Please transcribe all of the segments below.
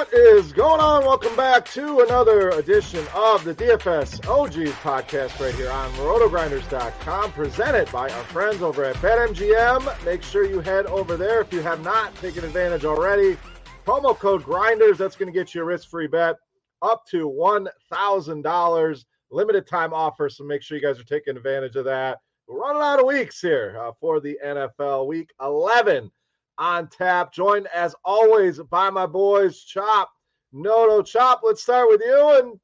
What is going on? Welcome back to another edition of the DFS OGs podcast right here on RotoGrinders.com, presented by our friends over at BetMGM. Make sure you head over there if you have not taken advantage already. Promo code GRINDERS, that's going to get you a risk-free bet up to $1,000. Limited time offer, so make sure you guys are taking advantage of that. We're running out of weeks here for the NFL. Week 11 on tap, joined as always by my boys Chop, Noto. Chop, let's start with you, and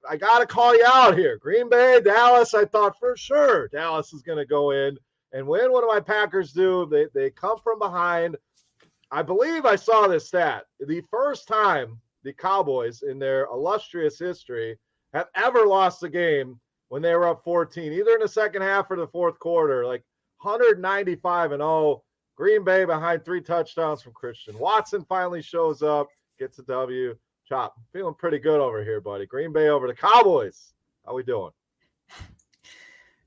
I got to call you out here. Green Bay, Dallas, I thought for sure Dallas is going to go in and win. What do my Packers do? They come from behind. I believe I saw this stat. The first time the Cowboys in their illustrious history have ever lost a game when they were up 14, either in the second half or the fourth quarter, like 195-0. Green Bay behind 3 touchdowns from Christian Watson finally shows up, gets a W. Chop, feeling pretty good over here, buddy. Green Bay over the Cowboys. How we doing?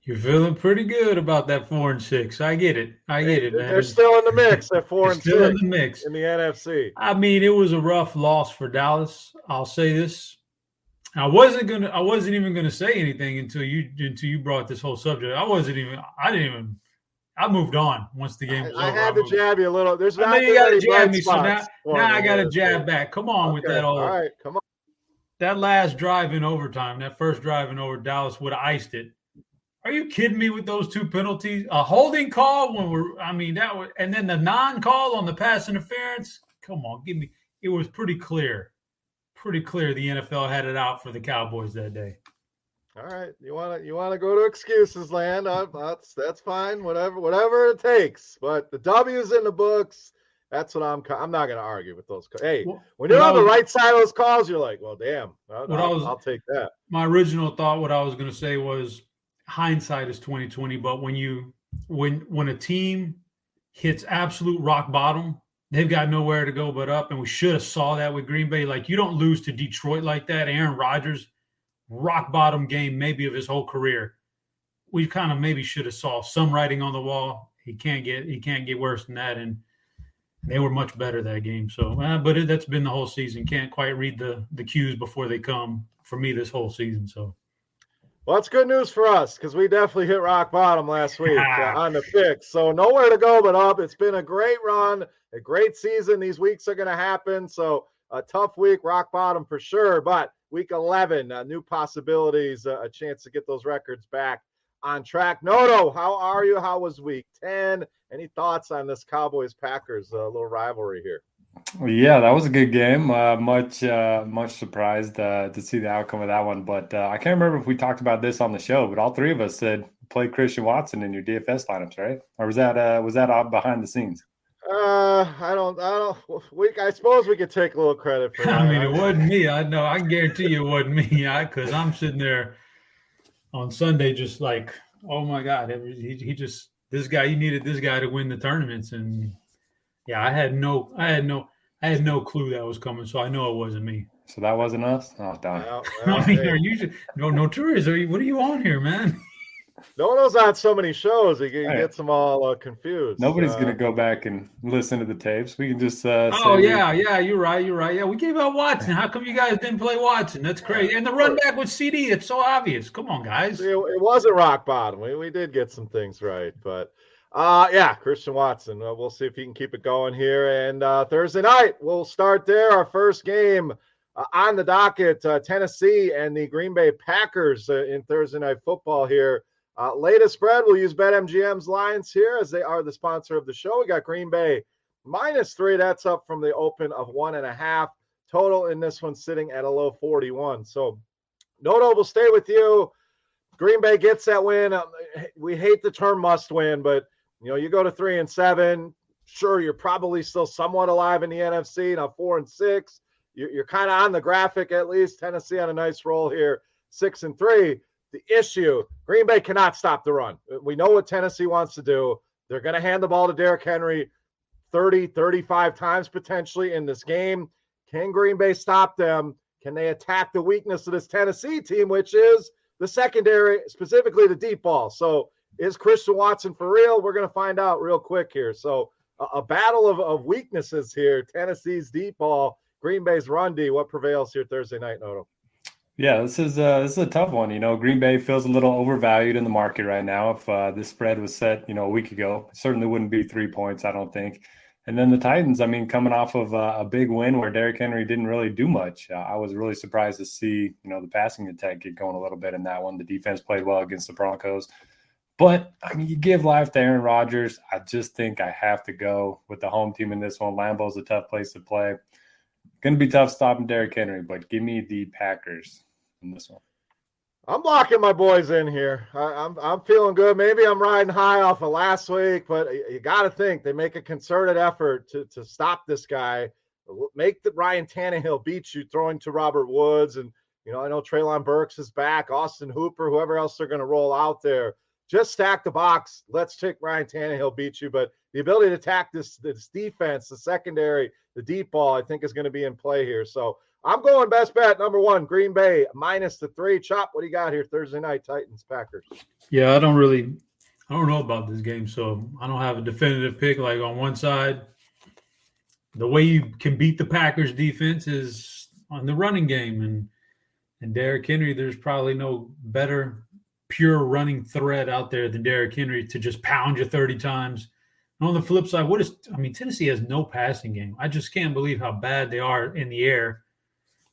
You're feeling pretty good about that 4-6. I get it, man. They're still in the mix at 4-6. Still in the mix in the NFC. I mean, it was a rough loss for Dallas. I'll say this. I wasn't even gonna say anything until you brought this whole subject. I moved on once the game was over. I had to jab you a little. There's not you got to jab me, so now I got to jab back. Come on with that old. All right, come on. That last drive in overtime, that first drive in over, Dallas would have iced it. Are you kidding me with those 2 penalties? A holding call and then the non-call on the pass interference. Come on, give me. It was pretty clear. The NFL had it out for the Cowboys that day. All right, you want to go to excuses land? That's fine. Whatever it takes. But the W's in the books. That's what I'm not going to argue with those. Hey, when you're on the right side of those calls, you're like, well, damn. I'll take that. My original thought, what I was going to say was, hindsight is 20/20. But when a team hits absolute rock bottom, they've got nowhere to go but up. And we should have saw that with Green Bay. Like, you don't lose to Detroit like that. Aaron Rodgers, rock bottom game maybe of his whole career. We kind of maybe should have saw some writing on the wall. He can't get worse than that. And they were much better that game. So, but that's been the whole season. Can't quite read the cues before they come for me this whole season. So. Well, that's good news for us because we definitely hit rock bottom last week on the fix. So nowhere to go but up. It's been a great run, a great season. These weeks are going to happen. So a tough week, rock bottom for sure. But week 11, new possibilities, a chance to get those records back on track. Noto, how are you? How was week 10? Any thoughts on this Cowboys-Packers little rivalry here? Yeah, that was a good game. Much surprised to see the outcome of that one. But I can't remember if we talked about this on the show, but all 3 of us said play Christian Watson in your DFS lineups, right? Or was that all behind the scenes? I suppose we could take a little credit for that. I mean, it wasn't me. I know. I can guarantee you it wasn't me. Because I'm sitting there on Sunday just like, oh my God, he needed this guy to win the tournaments. And yeah, I had no clue that was coming. So I know it wasn't me. So that wasn't us? Oh, darn. I mean, are you no tourists? What are you on here, man? Noto's on so many shows, he gets them all confused. Nobody's going to go back and listen to the tapes. We can just you're right. Yeah, we gave out Watson. How come you guys didn't play Watson? That's crazy. And the run back with CD, it's so obvious. Come on, guys. It wasn't rock bottom. We did get some things right. But, Christian Watson. We'll see if he can keep it going here. And Thursday night, we'll start there. Our first game on the docket, Tennessee and the Green Bay Packers in Thursday Night Football here. Latest spread, we'll use BetMGM's lines here as they are the sponsor of the show. We got Green Bay -3. That's up from the open of 1.5. Total in this one sitting at a low 41. So, Noto, will stay with you. Green Bay gets that win. We hate the term must win, but you go to 3-7. Sure, you're probably still somewhat alive in the NFC. Now 4-6. You're kind of on the graphic at least. Tennessee on a nice roll here, 6-3. The issue, Green Bay cannot stop the run. We know what Tennessee wants to do. They're going to hand the ball to Derrick Henry 30, 35 times potentially in this game. Can Green Bay stop them? Can they attack the weakness of this Tennessee team, which is the secondary, specifically the deep ball? So is Christian Watson for real? We're going to find out real quick here. So a battle of weaknesses here. Tennessee's deep ball. Green Bay's run D, what prevails here Thursday night, Noto? Yeah, this is a tough one. Green Bay feels a little overvalued in the market right now. If this spread was set, a week ago, it certainly wouldn't be 3 points, I don't think. And then the Titans, coming off of a big win where Derrick Henry didn't really do much. I was really surprised to see, the passing attack get going a little bit in that one. The defense played well against the Broncos. But, you give life to Aaron Rodgers. I just think I have to go with the home team in this one. Lambeau's a tough place to play. Going to be tough stopping Derrick Henry, but give me the Packers in this one. I'm locking my boys in here. I'm feeling good. Maybe I'm riding high off of last week, but you got to think they make a concerted effort to stop this guy. Make the Ryan Tannehill beat you throwing to Robert Woods. And, I know Treylon Burks is back, Austin Hooper, whoever else they're going to roll out there. Just stack the box. Let's take Ryan Tannehill beat you. But the ability to attack this defense, the secondary, the deep ball, I think is going to be in play here. So I'm going best bet, number 1, Green Bay, -3. Chop, what do you got here Thursday night, Titans, Packers? Yeah, I don't know about this game, so I don't have a definitive pick. Like on one side, the way you can beat the Packers defense is on the running game. And Derrick Henry, there's probably no better pure running threat out there than Derrick Henry to just pound you 30 times. And on the flip side, Tennessee has no passing game. I just can't believe how bad they are in the air.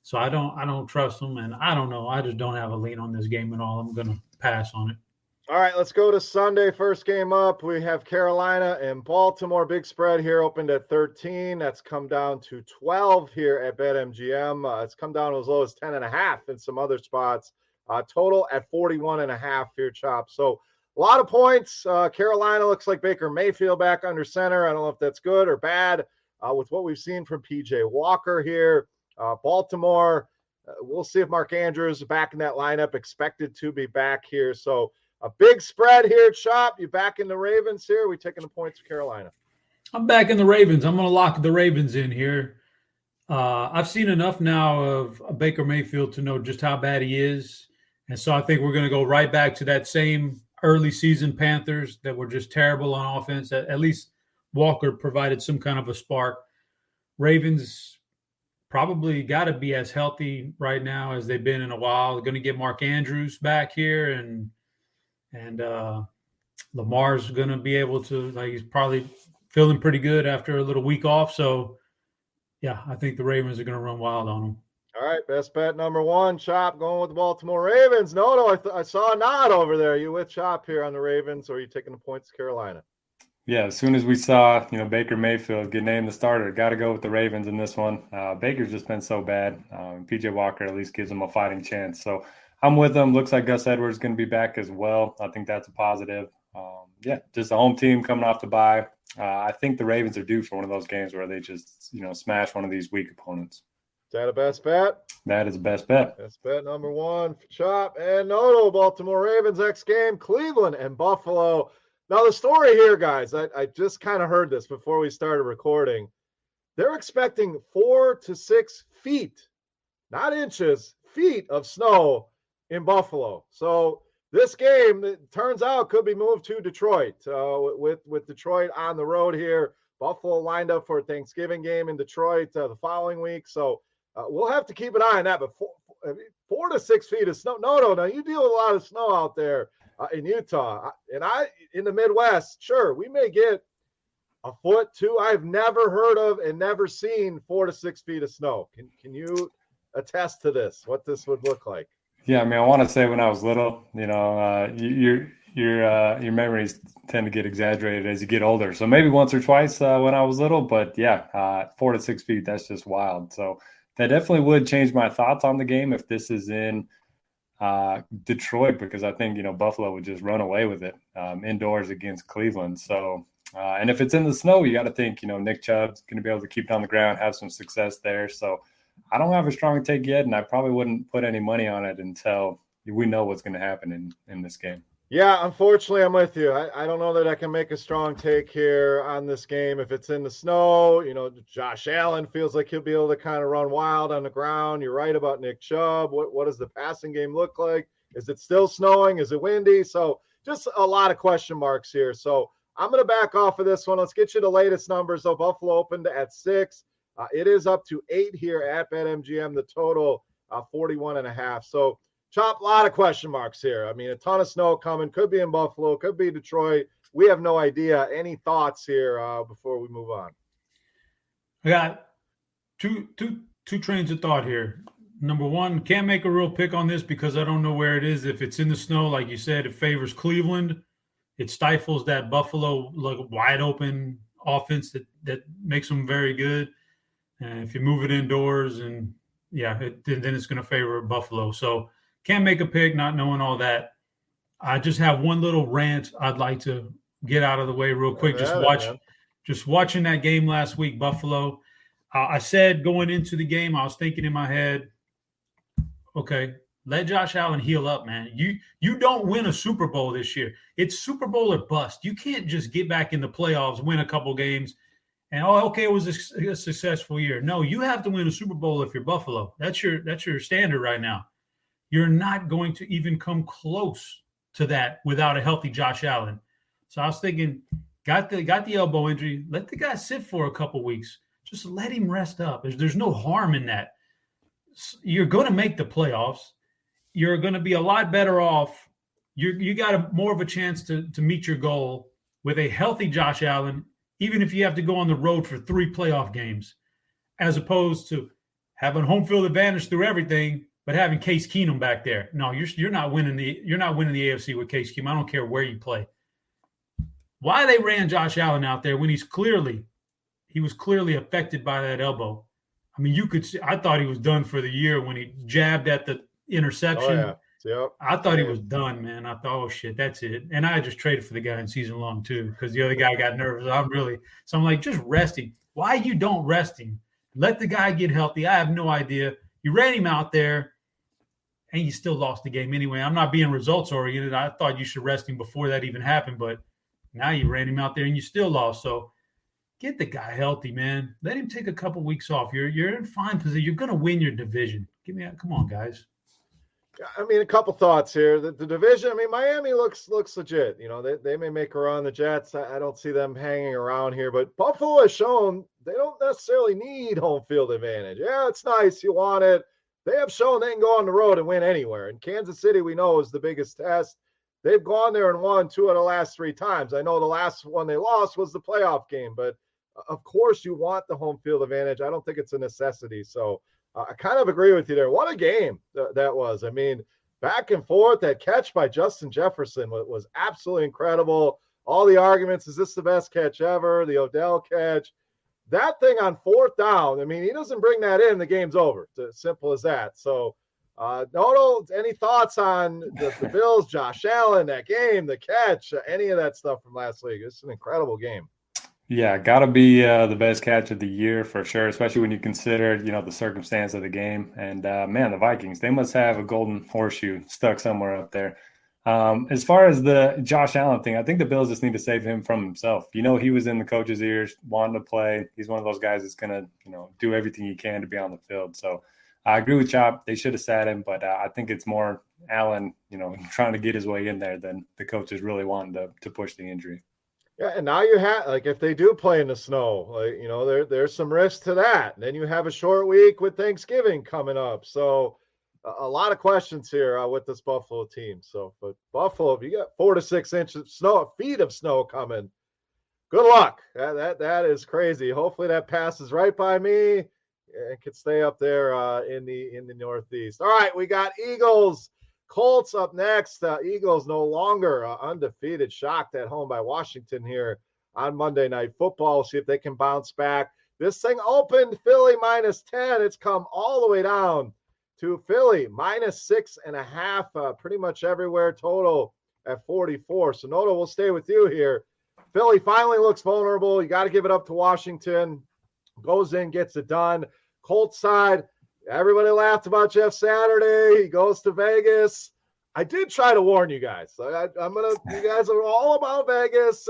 So I don't trust them, and I don't know. I just don't have a lean on this game at all. I'm going to pass on it. All right, let's go to Sunday. First game up, we have Carolina and Baltimore. Big spread here, opened at 13. That's come down to 12 here at BetMGM. It's come down as low as 10.5 in some other spots. Total at 41.5 here, Chop. So a lot of points. Carolina looks like Baker Mayfield back under center. I don't know if that's good or bad with what we've seen from P.J. Walker here. Baltimore, we'll see if Mark Andrews is back in that lineup, expected to be back here. So a big spread here, Chop. You back in the Ravens here? We taking the points of Carolina? I'm back in the Ravens. I'm going to lock the Ravens in here. I've seen enough now of Baker Mayfield to know just how bad he is. And so I think we're going to go right back to that same early season Panthers that were just terrible on offense. At least Walker provided some kind of a spark. Ravens probably got to be as healthy right now as they've been in a while. They're going to get Mark Andrews back here, and Lamar's going to be able to, he's probably feeling pretty good after a little week off. So, yeah, I think the Ravens are going to run wild on them. All right, best bet number 1, Chop, going with the Baltimore Ravens. No, I saw a nod over there. You with Chop here on the Ravens, or are you taking the points to Carolina? Yeah, as soon as we saw, Baker Mayfield get named the starter, got to go with the Ravens in this one. Baker's just been so bad. P.J. Walker at least gives him a fighting chance. So I'm with them. Looks like Gus Edwards is going to be back as well. I think that's a positive. Just a home team coming off the bye. I think the Ravens are due for one of those games where they just, smash one of these weak opponents. Is that a best bet? That is best bet. Best bet number 1 for Chop and Noto. Baltimore Ravens next game, Cleveland and Buffalo. Now, the story here, guys, I just kind of heard this before we started recording. They're expecting 4 to 6 feet, not inches, feet of snow in Buffalo. So this game, it turns out, could be moved to Detroit with Detroit on the road here. Buffalo lined up for a Thanksgiving game in Detroit the following week. So we'll have to keep an eye on that. But 4 to 6 feet of snow. No, you deal with a lot of snow out there in Utah. And in the Midwest, sure, we may get a foot, 2. I've never heard of and never seen 4 to 6 feet of snow. Can you attest to this, what this would look like? Yeah, I want to say when I was little, your memories tend to get exaggerated as you get older. So maybe once or twice when I was little, but 4 to 6 feet, that's just wild. So that definitely would change my thoughts on the game if this is in Detroit, because I think, Buffalo would just run away with it indoors against Cleveland. So, and if it's in the snow, you got to think, Nick Chubb's going to be able to keep it on the ground, have some success there. So I don't have a strong take yet, and I probably wouldn't put any money on it until we know what's going to happen in this game. Yeah, unfortunately, I'm with you. I don't know that I can make a strong take here on this game. If it's in the snow, Josh Allen feels like he'll be able to kind of run wild on the ground. You're right about Nick Chubb. What does the passing game look like? Is it still snowing? Is it windy? So just a lot of question marks here. So I'm going to back off of this one. Let's get you the latest numbers. So Buffalo opened at 6. It is up to 8 here at BetMGM. The total 41.5. So, Chop, a lot of question marks here. I mean, a ton of snow coming. Could be in Buffalo. Could be Detroit. We have no idea. Any thoughts here before we move on? I got two trains of thought here. Number one, can't make a real pick on this because I don't know where it is. If it's in the snow, like you said, it favors Cleveland. It stifles that Buffalo wide open offense that makes them very good. And if you move it indoors, and then it's going to favor Buffalo. So can't make a pick, not knowing all that. I just have one little rant I'd like to get out of the way real quick. Just watching that game last week, Buffalo. I said going into the game, I was thinking in my head, okay, let Josh Allen heal up, man. You don't win a Super Bowl this year. It's Super Bowl or bust. You can't just get back in the playoffs, win a couple games, and it was a successful year. No, you have to win a Super Bowl if you're Buffalo. That's your standard right now. You're not going to even come close to that without a healthy Josh Allen. So I was thinking, got the elbow injury. Let the guy sit for a couple weeks. Just let him rest up. There's no harm in that. You're going to make the playoffs. You're going to be a lot better off. You got more of a chance to meet your goal with a healthy Josh Allen, even if you have to go on the road for 3 playoff games, as opposed to having home field advantage through everything, but having Case Keenum back there. No, you're not winning the AFC with Case Keenum. I don't care where you play. Why they ran Josh Allen out there when he was clearly affected by that elbow. I mean, you could see, I thought he was done for the year when he jabbed at the interception. Oh, yeah. Yep. I thought he was done, man. I thought, oh, shit, that's it. And I just traded for the guy in season long, too, because the other guy got nervous. So I'm like, just rest him. Why you don't rest him? Let the guy get healthy. I have no idea. You ran him out there, and you still lost the game anyway. I'm not being results-oriented. I thought you should rest him before that even happened, but now you ran him out there, and you still lost. So get the guy healthy, man. Let him take a couple weeks off. You're in fine position. You're going to win your division. Come on, guys. I mean, a couple thoughts here. The division, I mean, Miami looks legit. You know, they may make a run. The Jets, I don't see them hanging around here. But Buffalo has shown they don't necessarily need home field advantage. Yeah, it's nice. You want it. They have shown they can go on the road and win anywhere. And Kansas City, we know, is the biggest test. They've gone there and won 2 out of the last 3 times. I know the last one they lost was the playoff game. But, of course, you want the home field advantage. I don't think it's a necessity. So, I kind of agree with you there. What a game that was. I mean, back and forth. That catch by Justin Jefferson was absolutely incredible. All the arguments, is this the best catch ever? The Odell catch. That thing on 4th down, I mean, he doesn't bring that in, the game's over. It's as simple as that. So, no, any thoughts on the Bills, Josh Allen, that game, the catch, any of that stuff from last week? It's an incredible game. Yeah, got to be the best catch of the year for sure, especially when you consider, the circumstance of the game. And, man, the Vikings, they must have a golden horseshoe stuck somewhere up there. As far as the Josh Allen thing, I think the Bills just need to save him from himself. He was in the coach's ears, wanting to play. He's one of those guys that's going to, do everything he can to be on the field. So I agree with Chop. They should have sat him, but I think it's more Allen, trying to get his way in there than the coach is really wanting to push the injury. Yeah, and now you have, if they do play in the snow, there's some risk to that. And then you have a short week with Thanksgiving coming up. So a lot of questions here with this Buffalo team. So, but Buffalo, if you got 4 to 6 inches of snow, feet of snow coming, good luck. That is crazy. Hopefully that passes right by me and can stay up there in the Northeast. All right, we got Eagles. Colts up next. Eagles no longer undefeated, shocked at home by Washington here on Monday Night Football. We'll see if they can bounce back. This thing opened Philly -10. It's come all the way down to Philly -6.5, pretty much everywhere, total at 44. So, Noto, we'll stay with you here. Philly finally looks vulnerable. You got to give it up to Washington. Goes in, gets it done. Colts side, everybody laughed about Jeff Saturday. He goes to Vegas. I did try to warn you guys. You guys are all about Vegas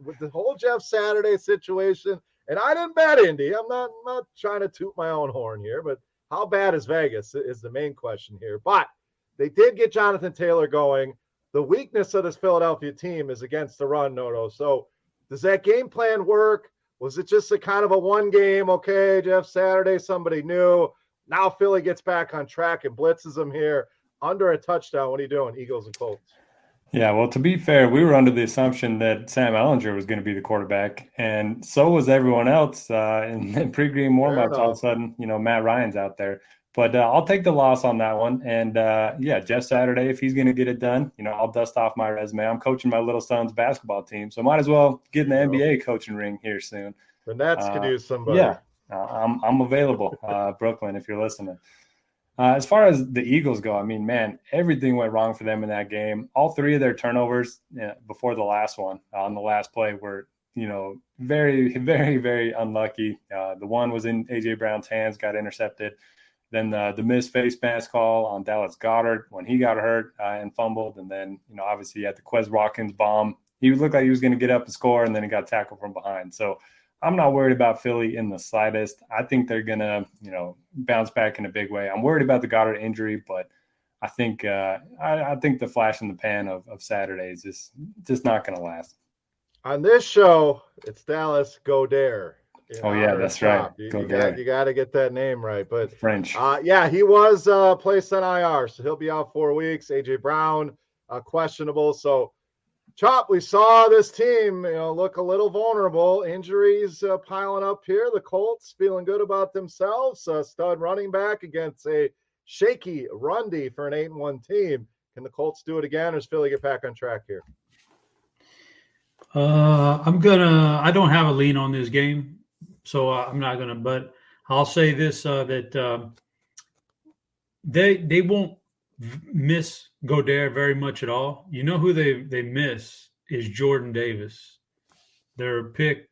with the whole Jeff Saturday situation. And I didn't bet Indy. I'm not trying to toot my own horn here, but how bad is Vegas is the main question here. But they did get Jonathan Taylor going. The weakness of this Philadelphia team is against the run, Noto. So does that game plan work? Was it just a kind of a one game? Okay, Jeff Saturday, somebody new. Now Philly gets back on track and blitzes them here under a touchdown. What are you doing, Eagles and Colts? Yeah, well, to be fair, we were under the assumption that Sam Ellinger was going to be the quarterback, and so was everyone else. In pregame warm-ups, all of a sudden, Matt Ryan's out there. But I'll take the loss on that one. And, Jeff Saturday, if he's going to get it done, I'll dust off my resume. I'm coaching my little son's basketball team, so might as well get in the NBA coaching ring here soon. The Nets could use somebody. Yeah, I'm available, Brooklyn, if you're listening. As far as the Eagles go, I mean, man, everything went wrong for them in that game. All three of their turnovers before the last one on the last play were, very, very, very unlucky. The one was in A.J. Brown's hands, got intercepted. Then the missed face mask call on Dallas Goedert when he got hurt and fumbled. And then, obviously you had the Quez Watkins bomb. He looked like he was going to get up and score, and then he got tackled from behind. So I'm not worried about Philly in the slightest. I think they're going to, bounce back in a big way. I'm worried about the Goddard injury, but I think I think the flash in the pan of Saturday is just not going to last. On this show, it's Dallas Goedert. That's right. You got to get that name right. But French. He was placed on IR, so he'll be out 4 weeks. A.J. Brown, questionable. So, Chop, we saw this team, look a little vulnerable. Injuries piling up here. The Colts feeling good about themselves. Stud running back against a shaky run D for an 8-1 team. Can the Colts do it again, or does Philly get back on track here? I don't have a lean on this game, so I'm not gonna. But I'll say this: that they won't miss Goedert very much at all. You know who they miss is Jordan Davis, their pick,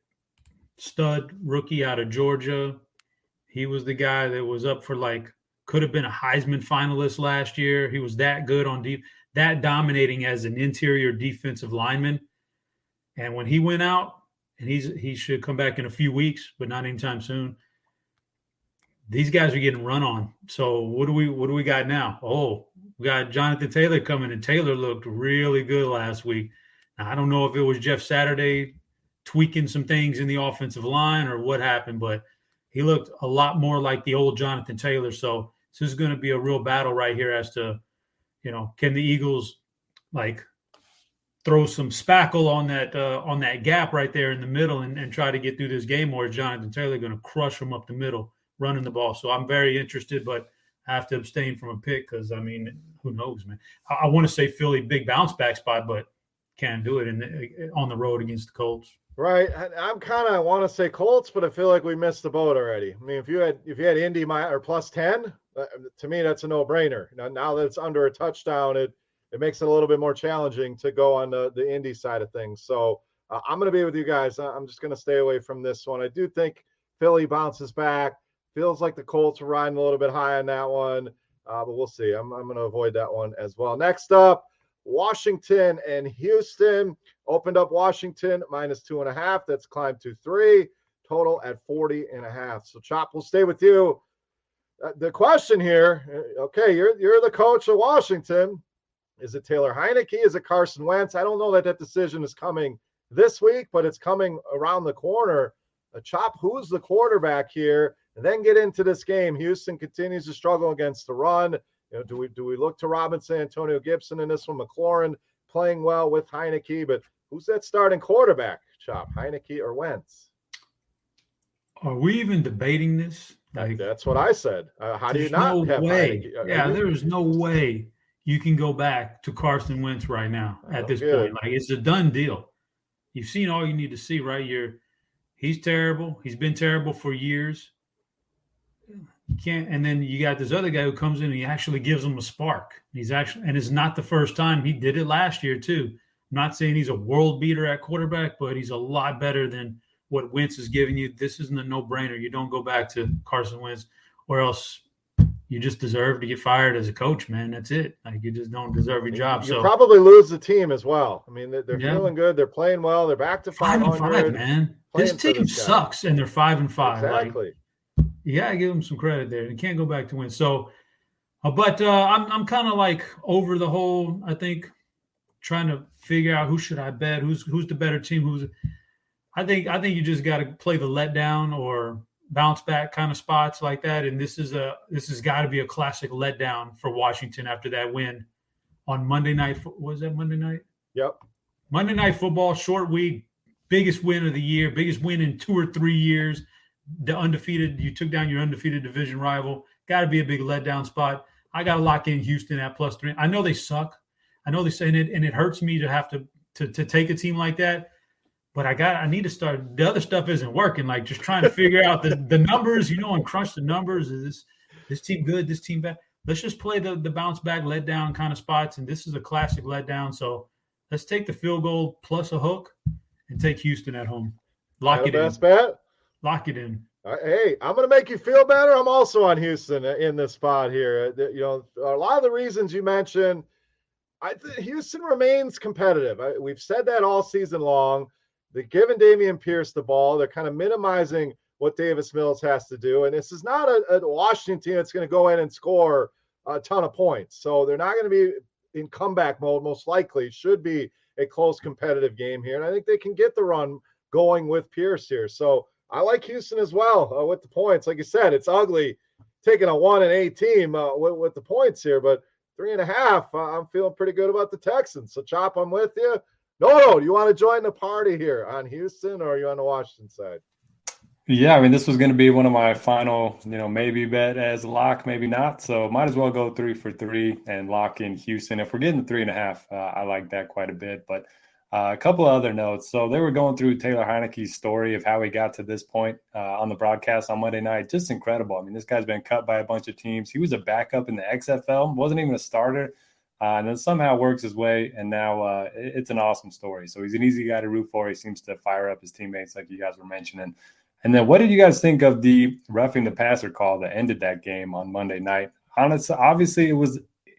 stud rookie out of Georgia. He was the guy that was up for could have been a Heisman finalist last year. He was that good on deep, that dominating as an interior defensive lineman. And when he went out, and he should come back in a few weeks, but not anytime soon. These guys are getting run on. So what do we got now? Oh, we got Jonathan Taylor coming, and Taylor looked really good last week. Now, I don't know if it was Jeff Saturday tweaking some things in the offensive line or what happened, but he looked a lot more like the old Jonathan Taylor. So this is going to be a real battle right here as to, can the Eagles throw some spackle on that gap right there in the middle and try to get through this game, or is Jonathan Taylor going to crush them up the middle running the ball? So I'm very interested, but I have to abstain from a pick because, who knows, man. I want to say Philly big bounce back spot, but can't do it on the road against the Colts. Right. I'm kind of want to say Colts, but I feel like we missed the boat already. I mean, if you had Indy or plus 10, to me, that's a no-brainer. Now that it's under a touchdown, it makes it a little bit more challenging to go on the Indy side of things. So I'm going to be with you guys. I'm just going to stay away from this one. I do think Philly bounces back. Feels like the Colts are riding a little bit high on that one, but we'll see. I'm going to avoid that one as well. Next up, Washington and Houston. Opened up Washington -2.5. That's climbed to 3. Total at 40.5. So, Chop, we'll stay with you. The question here, okay, you're the coach of Washington. Is it Taylor Heineke? Is it Carson Wentz? I don't know that decision is coming this week, but it's coming around the corner. Chop, who's the quarterback here? And then get into this game. Houston continues to struggle against the run. Do we look to Robinson, Antonio Gibson in this one? McLaurin playing well with Heineke, but who's that starting quarterback, Chop? Heineke or Wentz? Are we even debating this? That's what I said. How do you not have Heineke? There is no way you can go back to Carson Wentz right now at this point. It's a done deal. You've seen all you need to see, right? He's terrible. He's been terrible for years. You can't, and then you got this other guy who comes in and he actually gives them a spark. And it's not the first time. He did it last year too. I'm not saying he's a world beater at quarterback, but he's a lot better than what Wentz is giving you. This isn't a no-brainer. You don't go back to Carson Wentz, or else you just deserve to get fired as a coach, man. That's it. You just don't deserve your job. You probably lose the team as well. I mean, they're feeling good. They're playing well. They're back to 500. 5-5, man. This team sucks, and they're 5-5. Exactly. You gotta give them some credit there. You can't go back to win. So, but I'm kind of over the whole. I think trying to figure out who should I bet, who's the better team. I think you just got to play the letdown or bounce back kind of spots like that. And this has got to be a classic letdown for Washington after that win on Monday night. Was that Monday night? Yep. Monday Night Football, short week, biggest win of the year, biggest win in 2 or 3 years. You took down your undefeated division rival. Got to be a big letdown spot. I got to lock in Houston at +3. I know they suck. I know they say it, and it hurts me to have to take a team like that. But I need to start. The other stuff isn't working. Like just trying to figure out the numbers, and crunch the numbers. Is this team good? This team bad? Let's just play the bounce back, letdown kind of spots. And this is a classic letdown. So let's take the field goal plus a hook and take Houston at home. Lock it in. Best bet. Lock it in. Hey, I'm going to make you feel better. I'm also on Houston in this spot here. A lot of the reasons you mentioned, I think Houston remains competitive. We've said that all season long. They're giving Dameon Pierce the ball. They're kind of minimizing what Davis Mills has to do. And this is not a Washington team that's going to go in and score a ton of points. So they're not going to be in comeback mode, most likely. Should be a close competitive game here. And I think they can get the run going with Pierce here. So I like Houston as well with the points. Like you said, it's ugly taking a 1-8 team with the points here, but 3.5, I'm feeling pretty good about the Texans. So Chop, I'm with you. No, do you want to join the party here on Houston, or are you on the Washington side? Yeah, I mean, this was going to be one of my final, maybe bet as a lock, maybe not. So might as well go 3 for 3 and lock in Houston. If we're getting the 3.5, I like that quite a bit. But a couple of other notes. So they were going through Taylor Heineke's story of how he got to this point on the broadcast on Monday night. Just incredible. I mean, this guy's been cut by a bunch of teams. He was a backup in the XFL, wasn't even a starter. And then somehow works his way, and now it's an awesome story. So he's an easy guy to root for. He seems to fire up his teammates like you guys were mentioning. And then what did you guys think of the roughing the passer call that ended that game on Monday night? Honestly, obviously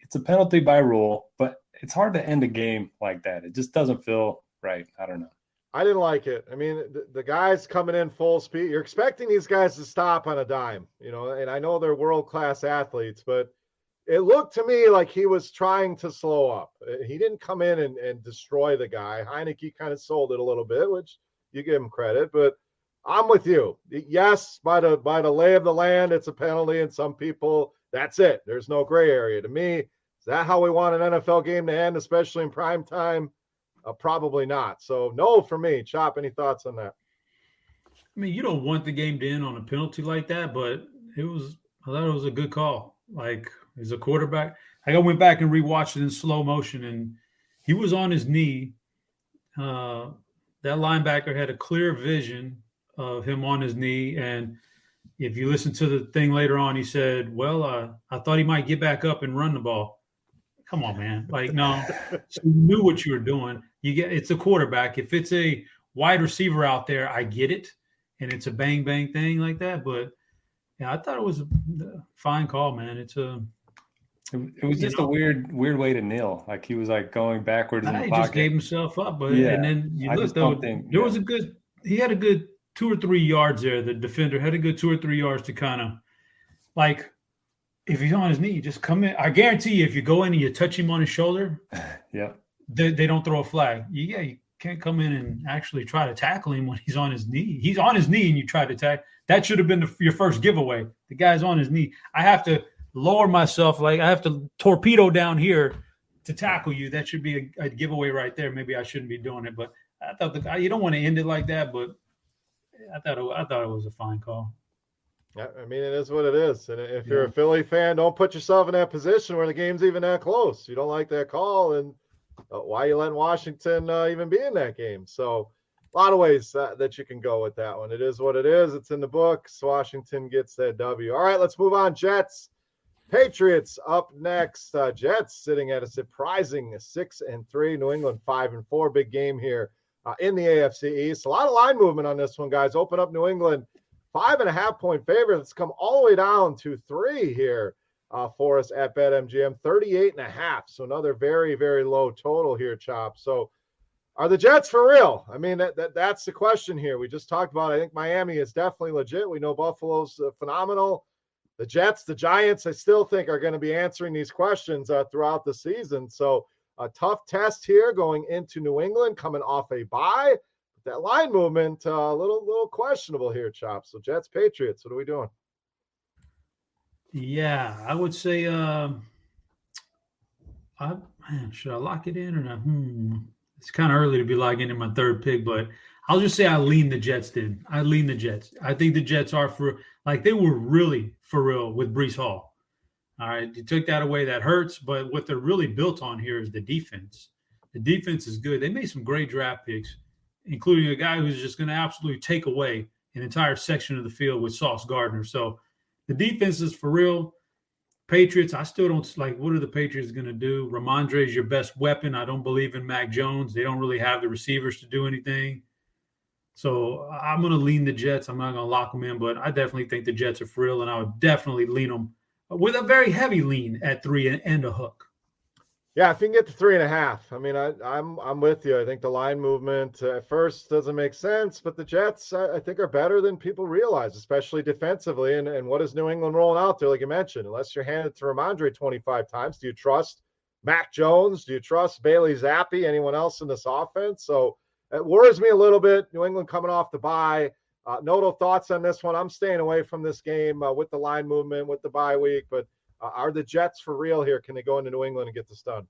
it's a penalty by rule, but it's hard to end a game like that. It just doesn't feel right. I don't know. I didn't like it. I mean, the guys coming in full speed. You're expecting these guys to stop on a dime, and I know they're world-class athletes, but it looked to me like he was trying to slow up. He didn't come in and destroy the guy. Heineke kind of sold it a little bit, which you give him credit, but I'm with you. Yes, by the lay of the land, it's a penalty, and some people, that's it. There's no gray area. To me, is that how we want an NFL game to end, especially in prime time? Probably not. So no for me. Chop, any thoughts on that? I mean, you don't want the game to end on a penalty like that, but I thought it was a good call. Like, as a quarterback, I went back and rewatched it in slow motion, and he was on his knee. That linebacker had a clear vision of him on his knee, and if you listen to the thing later on, he said, well, I thought he might get back up and run the ball. Come on, man. Like, no. So you knew what you were doing. It's a quarterback. If it's a wide receiver out there, I get it, and it's a bang-bang thing like that, but yeah, I thought it was a fine call, man. It was just a weird way to kneel. Like he was like going backwards in the pocket. He just gave himself up. But yeah, and then you look though, was he had a good 2 or 3 yards there. The defender had a good 2 or 3 yards to kind of like, if he's on his knee, just come in. I guarantee you, if you go in and you touch him on his shoulder, yeah, they don't throw a flag. You can't come in and actually try to tackle him when he's on his knee. He's on his knee and you try to tackle. That should have been your first giveaway. The guy's on his knee. I have to lower myself. Like I have to torpedo down here to tackle you. That should be a giveaway right there. Maybe I shouldn't be doing it, but I thought you don't want to end it like that. But I thought it was a fine call. Yeah, I mean, it is what it is. And if you're a Philly fan, don't put yourself in that position where the game's even that close. You don't like that call, and why are you letting Washington even be in that game? So a lot of ways that you can go with that one. It is what it is. It's in the books. Washington gets that W. All right, let's move on. Jets, Patriots up next. Jets sitting at a surprising 6-3. New England 5-4. Big game here in the AFC East. A lot of line movement on this one, guys. Open up New England 5.5-point favorite. Let's come all the way down to 3 here for us at BetMGM. 38.5. So another very, very low total here, Chop. So are the Jets for real? I mean, that's the question here. We just talked about, I think Miami is definitely legit. We know Buffalo's phenomenal. The Jets, the Giants, I still think are going to be answering these questions throughout the season. So a tough test here going into New England, coming off a bye. that line movement, a little questionable here, Chop. So Jets, Patriots, what are we doing? Yeah, I would say, should I lock it in or not? It's kind of early to be locking in my third pick, but I'll just say I lean the Jets in. I lean the Jets. I think the Jets are they were really for real with Breece Hall. All right, you took that away, that hurts, but what they're really built on here is the defense. The defense is good. They made some great draft picks, including a guy who's just going to absolutely take away an entire section of the field with Sauce Gardner. So the defense is for real. Patriots, I still don't like. What are the Patriots going to do? Ramondre is your best weapon. I don't believe in Mac Jones. They don't really have the receivers to do anything. So I'm going to lean the Jets. I'm not going to lock them in, but I definitely think the Jets are for real, and I would definitely lean them with a very heavy lean at 3 and a hook. Yeah, if you can get to 3.5, I mean, I'm with you. I think the line movement at first doesn't make sense, but the Jets, I think, are better than people realize, especially defensively. And what is New England rolling out there, like you mentioned? Unless you're handed to Ramondre 25 times, do you trust Mac Jones? Do you trust Bailey Zappi? Anyone else in this offense? So it worries me a little bit. New England coming off the bye. Noto, thoughts on this one? I'm staying away from this game with the line movement, with the bye week, but are the Jets for real here? Can they go into New England and get this done?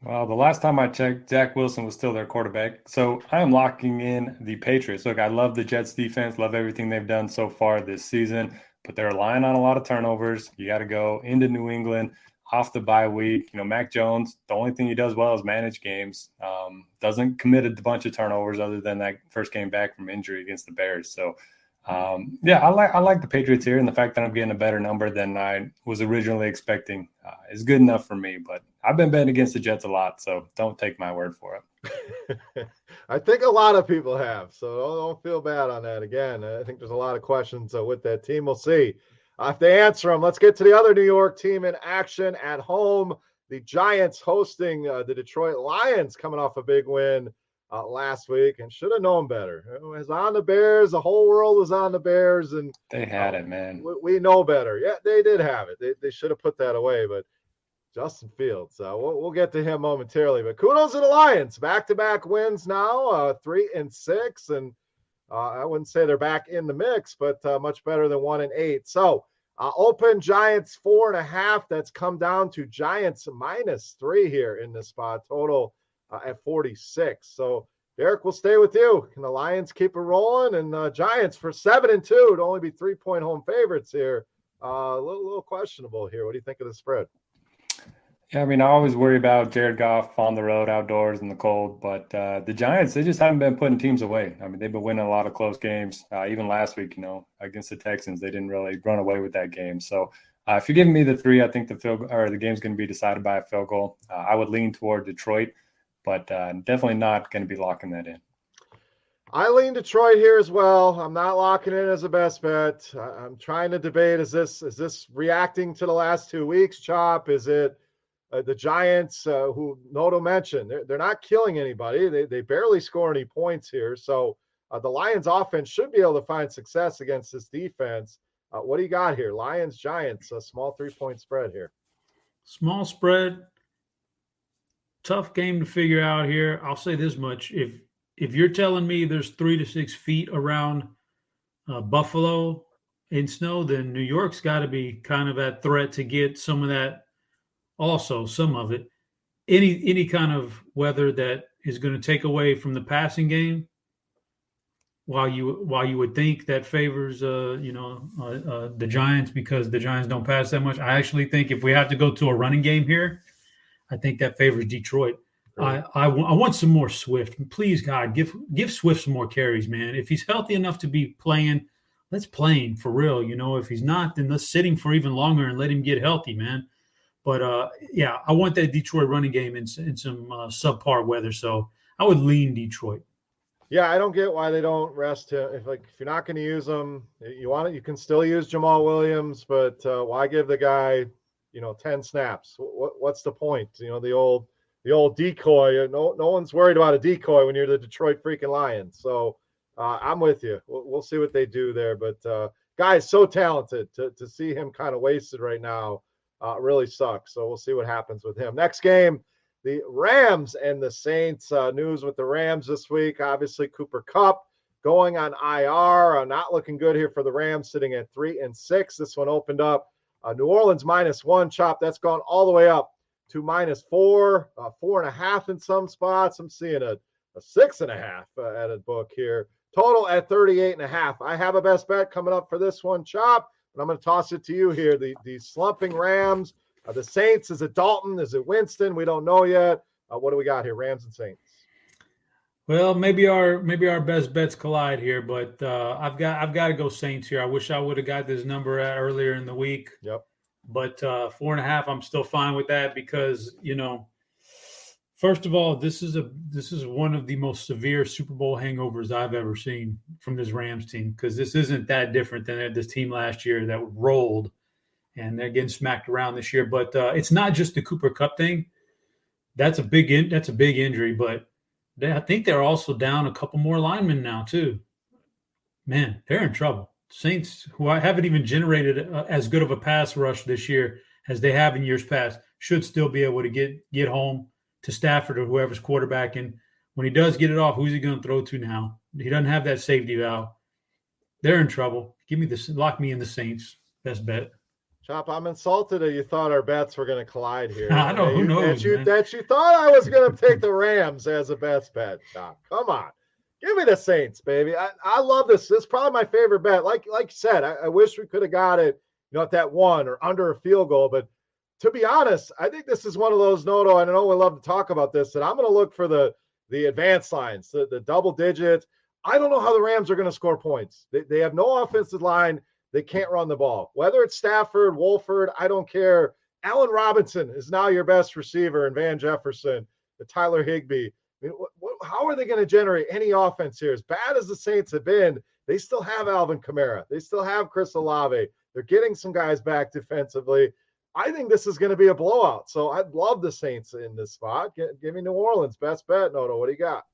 Well, the last time I checked, Zach Wilson was still their quarterback. So I am locking in the Patriots. Look, I love the Jets defense, love everything they've done so far this season, but they're relying on a lot of turnovers. You got to go into New England off the bye week. Mac Jones, the only thing he does well is manage games. Doesn't commit a bunch of turnovers other than that first game back from injury against the Bears. So I like the Patriots here, and the fact that I'm getting a better number than I was originally expecting is good enough for me. But I've been betting against the Jets a lot, so don't take my word for it. I think a lot of people have, so don't feel bad on that. Again, I think there's a lot of questions with that team. We'll see if they answer them. Let's get to the other New York team in action at home. The Giants hosting the Detroit Lions, coming off a big win last week, and should have known better. It was on the Bears. The whole world was on the Bears, and they had it, man. We know better. Yeah, they did have it. They should have put that away, but Justin Fields, we'll get to him momentarily. But kudos to the Lions. Back-to-back wins now, 3-6, and I wouldn't say they're back in the mix, but much better than 1-8. So open Giants 4.5. That's come down to Giants -3 here in this spot. Total at 46. So, Derek, we'll stay with you. Can the Lions keep it rolling? And Giants for 7-2 to only be 3-point home favorites here. A little questionable here. What do you think of the spread? Yeah, I mean, I always worry about Jared Goff on the road, outdoors in the cold, but the Giants, they just haven't been putting teams away. I mean, they've been winning a lot of close games. Even last week, against the Texans, they didn't really run away with that game. So if you're giving me the 3, I think the game's going to be decided by a field goal. I would lean toward Detroit, but definitely not going to be locking that in. I lean Detroit here as well. I'm not locking in as a best bet. I'm trying to debate, is this reacting to the last 2 weeks, Chop? Is it the Giants, who Noto mentioned, they're not killing anybody. They barely score any points here. So the Lions offense should be able to find success against this defense. What do you got here? Lions, Giants, a small 3-point spread here. Small spread. Tough game to figure out here. I'll say this much. If you're telling me there's 3 to 6 feet around Buffalo in snow, then New York's got to be kind of at threat to get some of that. Also, some of it, any kind of weather that is going to take away from the passing game, while you would think that favors the Giants, because the Giants don't pass that much. I actually think if we have to go to a running game here, I think that favors Detroit. Right. I want some more Swift. Please, God, give Swift some more carries, man. If he's healthy enough to be playing, let's play him for real. If he's not, then let's sit him for even longer and let him get healthy, man. But, I want that Detroit running game in some subpar weather. So I would lean Detroit. Yeah, I don't get why they don't rest him. If you're not going to use him, you can still use Jamal Williams, but why give the guy, 10 snaps? What's the point? The old decoy. No one's worried about a decoy when you're the Detroit freaking Lions. So I'm with you. We'll see what they do there. But guy's so talented to see him kind of wasted right now. Really sucks. So we'll see what happens with him. Next game, the Rams and the Saints. News with the Rams this week. Obviously, Cooper Kupp going on IR. Not looking good here for the Rams, sitting at 3-6. This one opened up New Orleans -1 chop. That's gone all the way up to -4, 4.5 in some spots. I'm seeing a 6.5 at a book here. Total at 38.5. I have a best bet coming up for this one, chop. And I'm going to toss it to you here. The slumping Rams. The Saints, is it Dalton? Is it Winston? We don't know yet. What do we got here? Rams and Saints. Well, maybe our best bets collide here, but I've got to go Saints here. I wish I would have got this number earlier in the week. Yep. But 4.5, I'm still fine with that because, first of all, this is one of the most severe Super Bowl hangovers I've ever seen from this Rams team, because this isn't that different than this team last year that rolled, and they're getting smacked around this year. But it's not just the Cooper Kupp thing. That's a big injury, but I think they're also down a couple more linemen now too. Man, they're in trouble. Saints, who I haven't even generated as good of a pass rush this year as they have in years past, should still be able to get home to Stafford or whoever's quarterbacking. When he does get it off, who's he going to throw to now? He doesn't have that safety valve. They're in trouble. Give me this. Lock me in the Saints. Best bet. Chop, I'm insulted that you thought our bets were going to collide here. I know. Who knows? That you thought I was going to take the Rams as a best bet, Chop. Come on. Give me the Saints, baby. I love this. This is probably my favorite bet. Like you said, I wish we could have got it, at that one or under a field goal. But to be honest, I think this is one of those, Noto, I know we love to talk about this, that I'm going to look for the advanced lines, the double digits. I don't know how the Rams are going to score points. They have no offensive line. They can't run the ball. Whether it's Stafford, Wolford, I don't care. Allen Robinson is now your best receiver, and Van Jefferson, Tyler Higbee. I mean, how are they going to generate any offense here? As bad as the Saints have been, they still have Alvin Kamara. They still have Chris Olave. They're getting some guys back defensively. I think this is going to be a blowout. So I'd love the Saints in this spot. Give me New Orleans. Best bet, Noto. What do you got?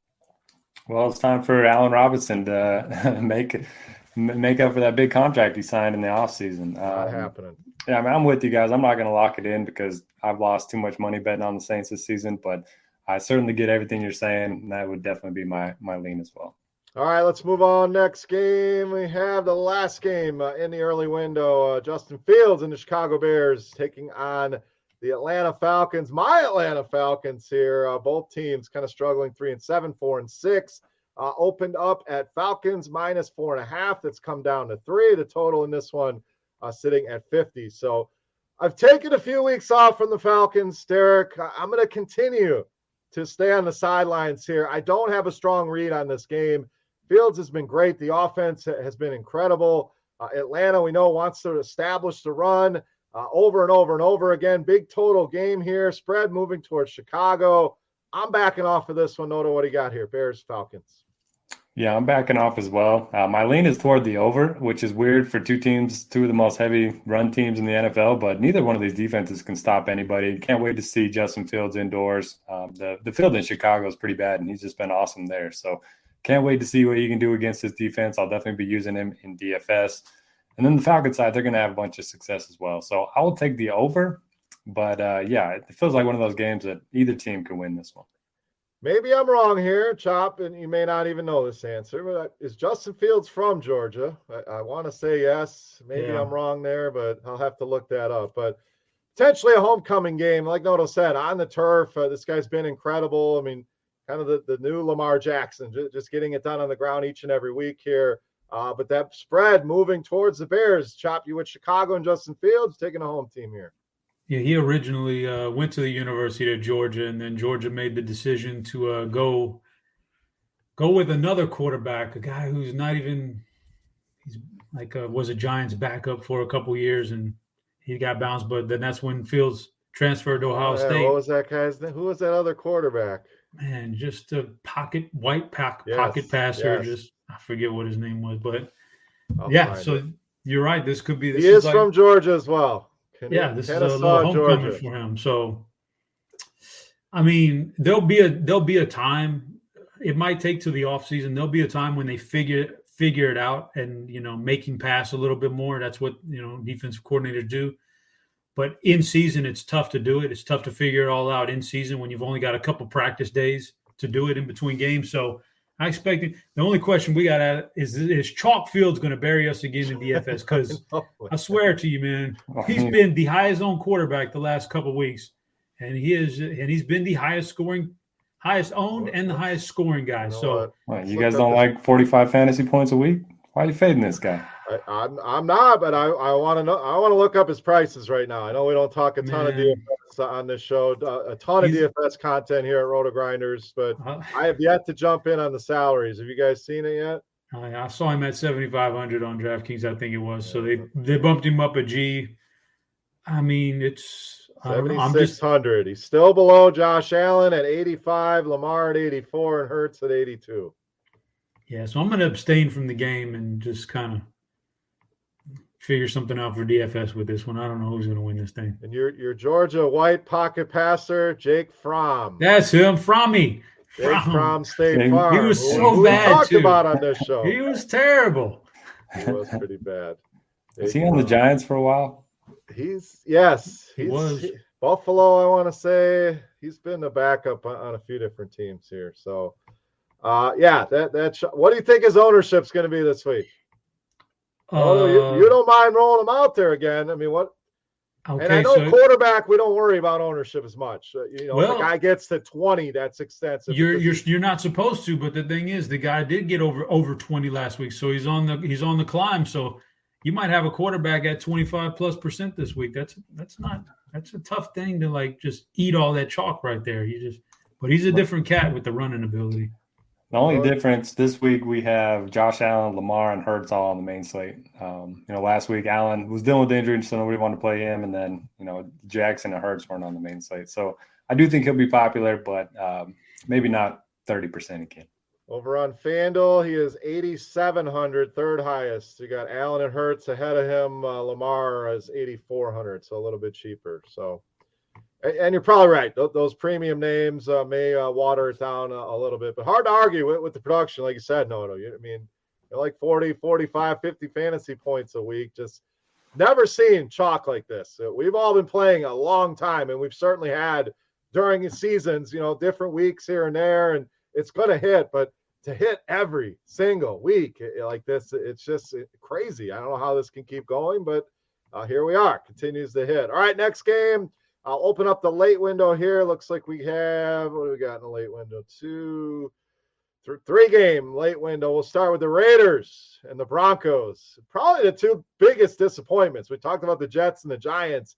Well, it's time for Allen Robinson to make up for that big contract he signed in the offseason. Not happening. Yeah, I'm with you guys. I'm not going to lock it in because I've lost too much money betting on the Saints this season, but I certainly get everything you're saying, and that would definitely be my lean as well. All right, let's move on. Next game, we have the last game in the early window. Justin Fields and the Chicago Bears taking on the Atlanta Falcons. My Atlanta Falcons here, both teams kind of struggling, 3-7, 4-6. Opened up at Falcons -4.5. That's come down to 3. The total in this one sitting at 50. So I've taken a few weeks off from the Falcons, Derek. I'm going to continue to stay on the sidelines here. I don't have a strong read on this game. Fields has been great. The offense has been incredible. Atlanta, we know, wants to establish the run over and over and over again. Big total game here. Spread moving towards Chicago. I'm backing off of this one. Noto, what do you got here? Bears, Falcons. Yeah, I'm backing off as well. My lean is toward the over, which is weird for two of the most heavy run teams in the NFL, but neither one of these defenses can stop anybody. Can't wait to see Justin Fields indoors. The field in Chicago is pretty bad, and he's just been awesome there. So can't wait to see what he can do against this defense. I'll definitely be using him in DFS. And then the Falcons side, they're going to have a bunch of success as well. So I will take the over, but it feels like one of those games that either team can win this one. Maybe I'm wrong here, Chop, and you may not even know this answer, but is Justin Fields from Georgia? I want to say yes. Maybe I'm wrong there, but I'll have to look that up. But potentially a homecoming game, like Noto said, on the turf. This guy's been incredible. I mean, kind of the new Lamar Jackson, just getting it done on the ground each and every week here. But that spread moving towards the Bears. Chop, you with Chicago and Justin Fields, taking a home team here. Yeah, he originally went to the University of Georgia, and then Georgia made the decision to go with another quarterback, a guy who's not even – he's like was a Giants backup for a couple years, and he got bounced. But then that's when Fields transferred to Ohio State. What was that guy's name? Who was that other quarterback? Man, just a pocket passer. Yes. Just I forget what his name was, but so you're right. This could be. He is from Georgia as well. This is a little homecoming for him. So, I mean, there'll be a time. It might take to the offseason. There'll be a time when they figure it out and make him pass a little bit more. That's what defensive coordinators do. But in season, it's tough to do it. It's tough to figure it all out in season when you've only got a couple practice days to do it in between games. So I expect it. The only question we got at is chalk fields going to bury us again in DFS? Because I swear to you, man, he's been the highest owned quarterback the last couple of weeks, and he's been the highest owned and the highest scoring guy. So you guys don't like 45 fantasy points a week? Why are you fading this guy? I'm not, but I want to know. I want to look up his prices right now. I know we don't talk a ton of DFS on this show, a ton of DFS content here at RotoGrinders, but I have yet to jump in on the salaries. Have you guys seen it yet? I saw him at 7,500 on DraftKings, I think it was. So they bumped him up a G. I mean, it's 7,600. He's still below Josh Allen at 85, Lamar at 84, and Hurts at 82. Yeah, so I'm going to abstain from the game and just kind of figure something out for DFS with this one. I don't know who's going to win this thing. And your Georgia white pocket passer, Jake Fromm. That's him, Frommy. Jake Fromm State Farm. He was so bad, talked about on this show. He was terrible. He was pretty bad. Was he on the Giants for a while? He was. Buffalo, I want to say. He's been a backup on a few different teams here. So, what do you think his ownership's going to be this week? You don't mind rolling him out there again. I mean, what? Okay, and I know quarterback, we don't worry about ownership as much. If the guy gets to 20, that's extensive. You're not supposed to, but the thing is, the guy did get over 20 last week, so he's on the climb. So you might have a quarterback at 25+% this week. That's a tough thing to just eat all that chalk right there. But he's a different cat with the running ability. The only difference this week, we have Josh Allen, Lamar, and Hurts all on the main slate. Last week Allen was dealing with injury, so nobody wanted to play him, and then Jackson and Hurts weren't on the main slate. So I do think he'll be popular, but maybe not 30% again. Over on FanDuel, he is 8,700, third highest. You got Allen and Hurts ahead of him. Lamar is 8,400, so a little bit cheaper. So. And you're probably right. Those premium names may water it down a little bit, but hard to argue with the production. Like you said, Noto, you're like 40, 45, 50 fantasy points a week. Just never seen chalk like this. We've all been playing a long time, and we've certainly had during the seasons, different weeks here and there, and it's going to hit. But to hit every single week like this, it's just crazy. I don't know how this can keep going, but here we are. Continues to hit. All right, next game. I'll open up the late window here. Looks like we have, what do we got in the late window? 3-game late window. We'll start with the Raiders and the Broncos. Probably the two biggest disappointments. We talked about the Jets and the Giants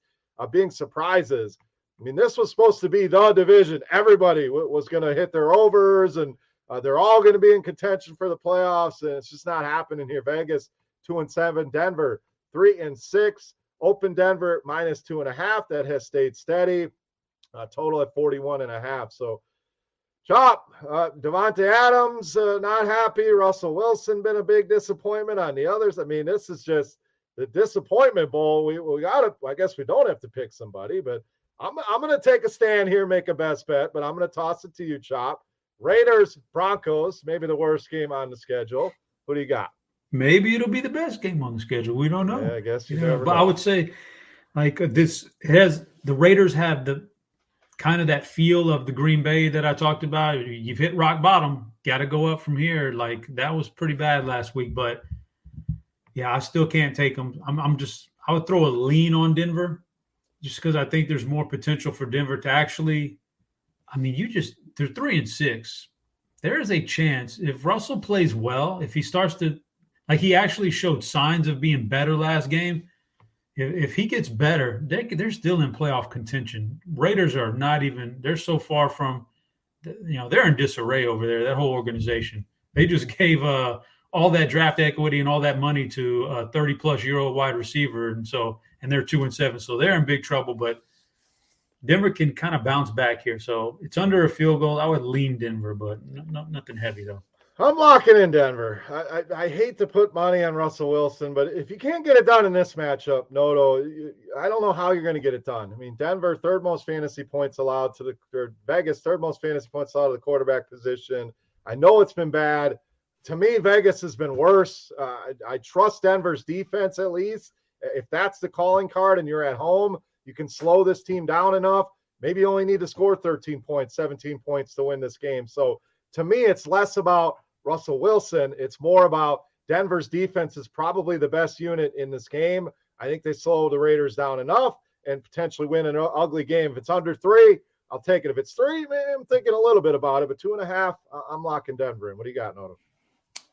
being surprises. I mean, this was supposed to be the division. Everybody was going to hit their overs, and they're all going to be in contention for the playoffs, and it's just not happening here. Vegas, 2-7. Denver, 3-6. Open Denver -2.5. That has stayed steady. Total at 41.5. So, Chop, Devontae Adams, not happy. Russell Wilson been a big disappointment on the others. I mean, this is just the disappointment bowl. We got to, I guess we don't have to pick somebody, but I'm going to take a stand here, make a best bet, but I'm going to toss it to you, Chop. Raiders, Broncos, maybe the worst game on the schedule. Who do you got? Maybe it'll be the best game on the schedule. We don't know. Yeah, I guess you never know. I would say, the Raiders have the kind of that feel of the Green Bay that I talked about. You've hit rock bottom. Got to go up from here. That was pretty bad last week, but yeah, I still can't take them. I would throw a lean on Denver just because I think there's more potential for Denver to actually. I mean, they're 3-6. There is a chance if Russell plays well, if he starts to. He actually showed signs of being better last game. If he gets better, they're still in playoff contention. Raiders are not even – they're so far from – they're in disarray over there, that whole organization. They just gave all that draft equity and all that money to a 30-plus-year-old wide receiver, and they're 2-7. So they're in big trouble, but Denver can kind of bounce back here. So it's under a field goal. I would lean Denver, but nothing heavy, though. I'm locking in Denver. I hate to put money on Russell Wilson, but if you can't get it done in this matchup, Noto, I don't know how you're going to get it done. I mean, Denver, third most fantasy points allowed Vegas, third most fantasy points allowed to the quarterback position. I know it's been bad. To me, Vegas has been worse. I trust Denver's defense at least. If that's the calling card and you're at home, you can slow this team down enough. Maybe you only need to score 13 points, 17 points to win this game. So to me, it's less about Russell Wilson. It's more about Denver's defense is probably the best unit in this game. I think they slow the Raiders down enough and potentially win an ugly game. If it's under 3, I'll take it. If it's 3, man, I'm thinking a little bit about it. But 2.5, I'm locking Denver in. What do you got, Noto?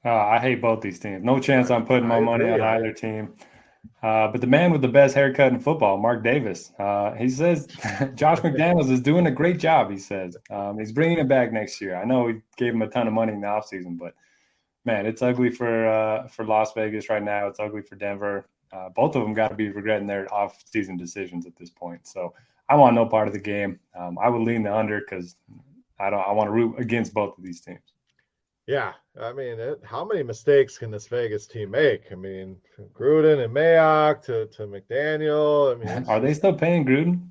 I hate both these teams. No chance I'm putting my money on either team. But the man with the best haircut in football, Mark Davis, he says Josh McDaniels is doing a great job, he says. He's bringing it back next year. I know we gave him a ton of money in the offseason, but, man, it's ugly for Las Vegas right now. It's ugly for Denver. Both of them got to be regretting their off-season decisions at this point. So I want no part of the game. I would lean the under because I want to root against both of these teams. Yeah, I mean, how many mistakes can this Vegas team make? I mean, Gruden and Mayock to McDaniel. I mean, are they still paying Gruden?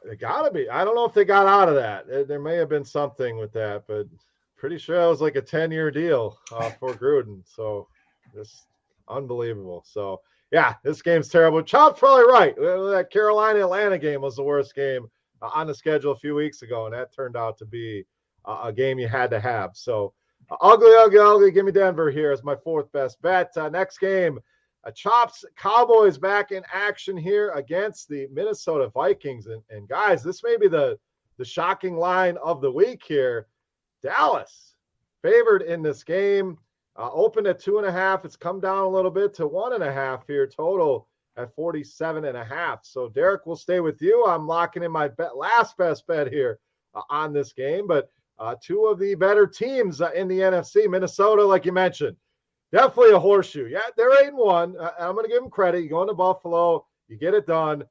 They got to be. I don't know if they got out of that. There may have been something with that, but pretty sure it was like a 10-year deal for Gruden. So just unbelievable. So, yeah, this game's terrible. Chop's probably right. That Carolina-Atlanta game was the worst game on the schedule a few weeks ago, and that turned out to be a game you had to have. So, ugly. Give me Denver here as my 4th best bet. Next game, Chops Cowboys back in action here against the Minnesota Vikings. And guys, this may be the shocking line of the week here. Dallas favored in this game. Opened at 2.5. It's come down a little bit to 1.5 here total at 47.5. So Derek, will stay with you. I'm locking in my last best bet here on this game, but two of the better teams in the NFC. Minnesota, like you mentioned, definitely a horseshoe. Yeah, they're 8-1. I'm going to give them credit. You go into Buffalo, you get it done.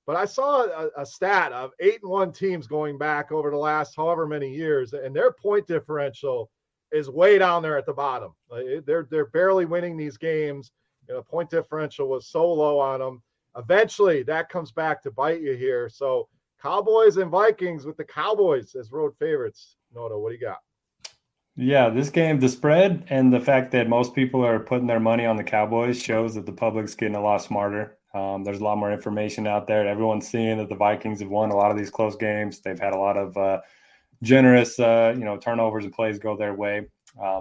But I saw a stat of 8-1 teams going back over the last however many years, and their point differential is way down there at the bottom. They're barely winning these games. Point differential was so low on them. Eventually, that comes back to bite you here. So Cowboys and Vikings with the Cowboys as road favorites. Noto, what do you got? Yeah, this game, the spread and the fact that most people are putting their money on the Cowboys shows that the public's getting a lot smarter. There's a lot more information out there. Everyone's seeing that the Vikings have won a lot of these close games. They've had a lot of generous, turnovers and plays go their way.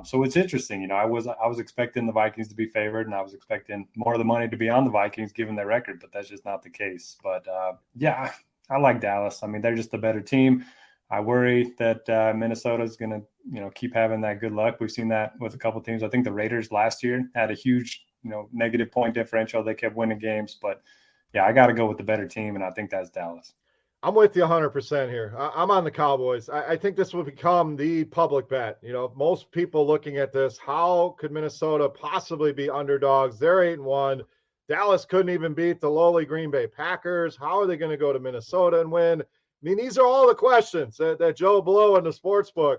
So it's interesting. I was expecting the Vikings to be favored, and I was expecting more of the money to be on the Vikings given their record, but that's just not the case. But yeah, I like Dallas. I mean, they're just a better team. I worry that Minnesota is going to, keep having that good luck. We've seen that with a couple of teams. I think the Raiders last year had a huge, negative point differential. They kept winning games, but yeah, I got to go with the better team, and I think that's Dallas. I'm with you 100% here. I'm on the Cowboys. I think this will become the public bet. Most people looking at this, how could Minnesota possibly be underdogs? They're 8-1. Dallas couldn't even beat the lowly Green Bay Packers. How are they going to go to Minnesota and win? I mean, these are all the questions that Joe Blow in the sportsbook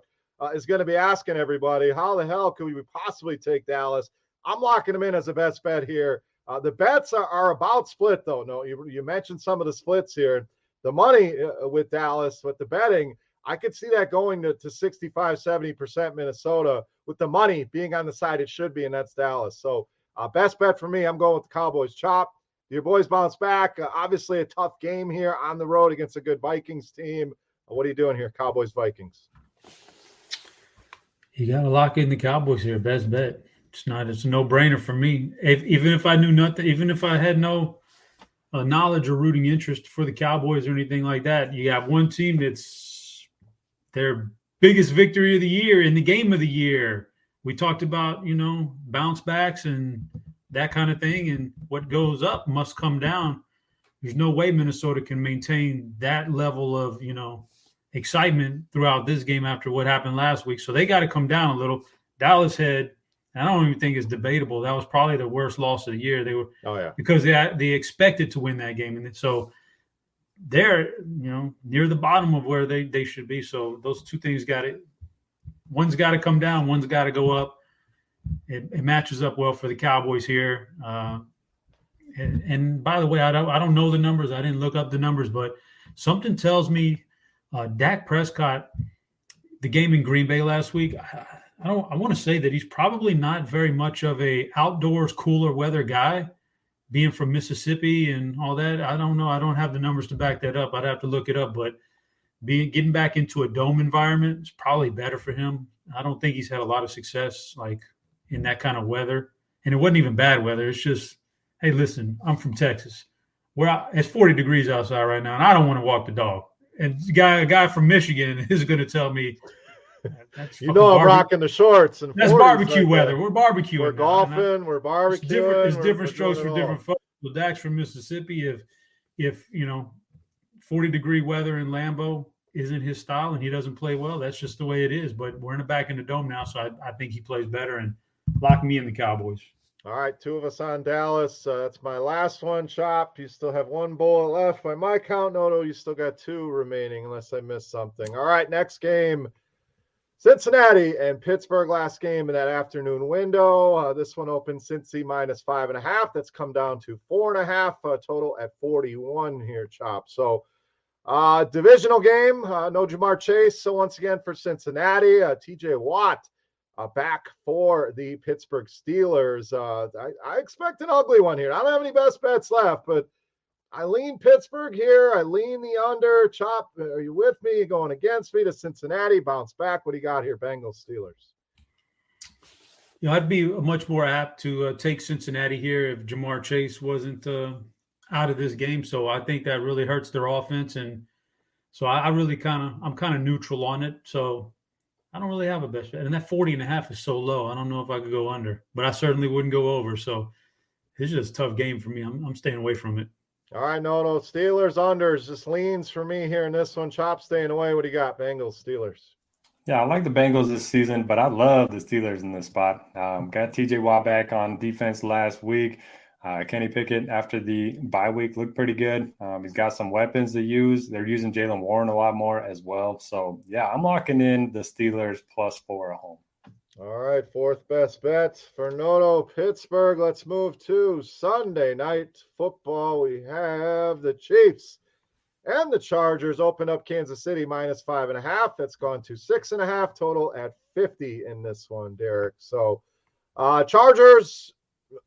is going to be asking everybody. How the hell could we possibly take Dallas? I'm locking them in as a best bet here. The bets are about split, though. No, you mentioned some of the splits here. The money with Dallas, with the betting, I could see that going to 65, 70% Minnesota, with the money being on the side it should be, and that's Dallas. So best bet for me, I'm going with the Cowboys. Chop, your boys bounce back. Obviously a tough game here on the road against a good Vikings team. What are you doing here, Cowboys, Vikings? You got to lock in the Cowboys here. Best bet. It's a no-brainer for me. Even if I knew nothing, even if I had no knowledge or rooting interest for the Cowboys or anything like that, you have one team that's their biggest victory of the year in the game of the year. We talked about, bounce backs and that kind of thing, and what goes up must come down. There's no way Minnesota can maintain that level of, excitement throughout this game after what happened last week. So they got to come down a little. Dallas had, I don't even think it's debatable, that was probably the worst loss of the year. They were, because they expected to win that game, and so they're near the bottom of where they should be. So those two things one's got to come down, one's got to go up. It matches up well for the Cowboys here. And by the way, I don't know the numbers. I didn't look up the numbers, but something tells me Dak Prescott, the game in Green Bay last week, I want to say that he's probably not very much of a outdoors cooler weather guy, being from Mississippi and all that, I don't know. I don't have the numbers to back that up. I'd have to look it up. But getting back into a dome environment is probably better for him. I don't think he's had a lot of success like in that kind of weather. And it wasn't even bad weather. It's just, hey, listen, I'm from Texas. It's 40 degrees outside right now, and I don't want to walk the dog. And a guy from Michigan is going to tell me, that's I'm rocking the shorts. And that's barbecue weather. We're barbecuing. We're golfing. We're barbecuing. It's different strokes for different folks. Well, Dak's from Mississippi. If 40-degree weather in Lambeau isn't his style and he doesn't play well, that's just the way it is. But we're back in the dome now, so I think he plays better and lock me in the Cowboys. All right, 2 of us on Dallas. That's my last one, Chop. You still have 1 bullet left. By my count, Noto, you still got 2 remaining unless I missed something. All right, next game. Cincinnati and Pittsburgh, last game in that afternoon window. This one opened Cincy -5.5. That's come down to 4.5, total at 41 here, Chop. So divisional game, no Jamar Chase. So once again for Cincinnati, TJ Watt back for the Pittsburgh Steelers. I expect an ugly one here. I don't have any best bets left, but I lean Pittsburgh here. I lean the under. Chop, are you with me? You going against me to Cincinnati? Bounce back. What do you got here, Bengals, Steelers? I'd be much more apt to take Cincinnati here if Jamar Chase wasn't out of this game. So I think that really hurts their offense. And so I'm kind of neutral on it. So I don't really have a best bet. And that 40.5 is so low. I don't know if I could go under, but I certainly wouldn't go over. So it's just a tough game for me. I'm staying away from it. All right, no. Steelers unders just leans for me here in this one. Chop staying away. What do you got, Bengals, Steelers? Yeah, I like the Bengals this season, but I love the Steelers in this spot. Got TJ Watt back on defense last week. Kenny Pickett after the bye week looked pretty good. He's got some weapons to use. They're using Jaylen Warren a lot more as well. So, yeah, I'm locking in the Steelers +4 at home. All right, 4th best bet for Noto, Pittsburgh. Let's move to Sunday night football. We have the Chiefs and the Chargers open up Kansas City -5.5. That's gone to 6.5, total at 50 in this one, Derek. So Chargers,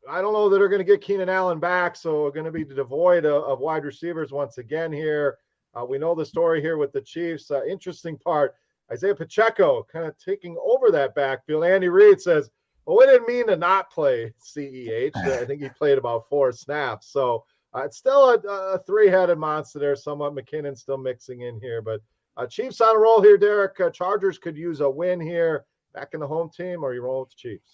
I don't know that they're going to get Keenan Allen back, so we're going to be devoid of wide receivers once again here. We know the story here with the Chiefs. Interesting part, Isaiah Pacheco kind of taking over that backfield. Andy Reid says, well, we didn't mean to not play CEH. I think he played about 4 snaps. So it's still a 3-headed monster there. Somewhat McKinnon still mixing in here. But Chiefs on a roll here, Derek. Chargers could use a win here. Back in the home team, or you roll with the Chiefs?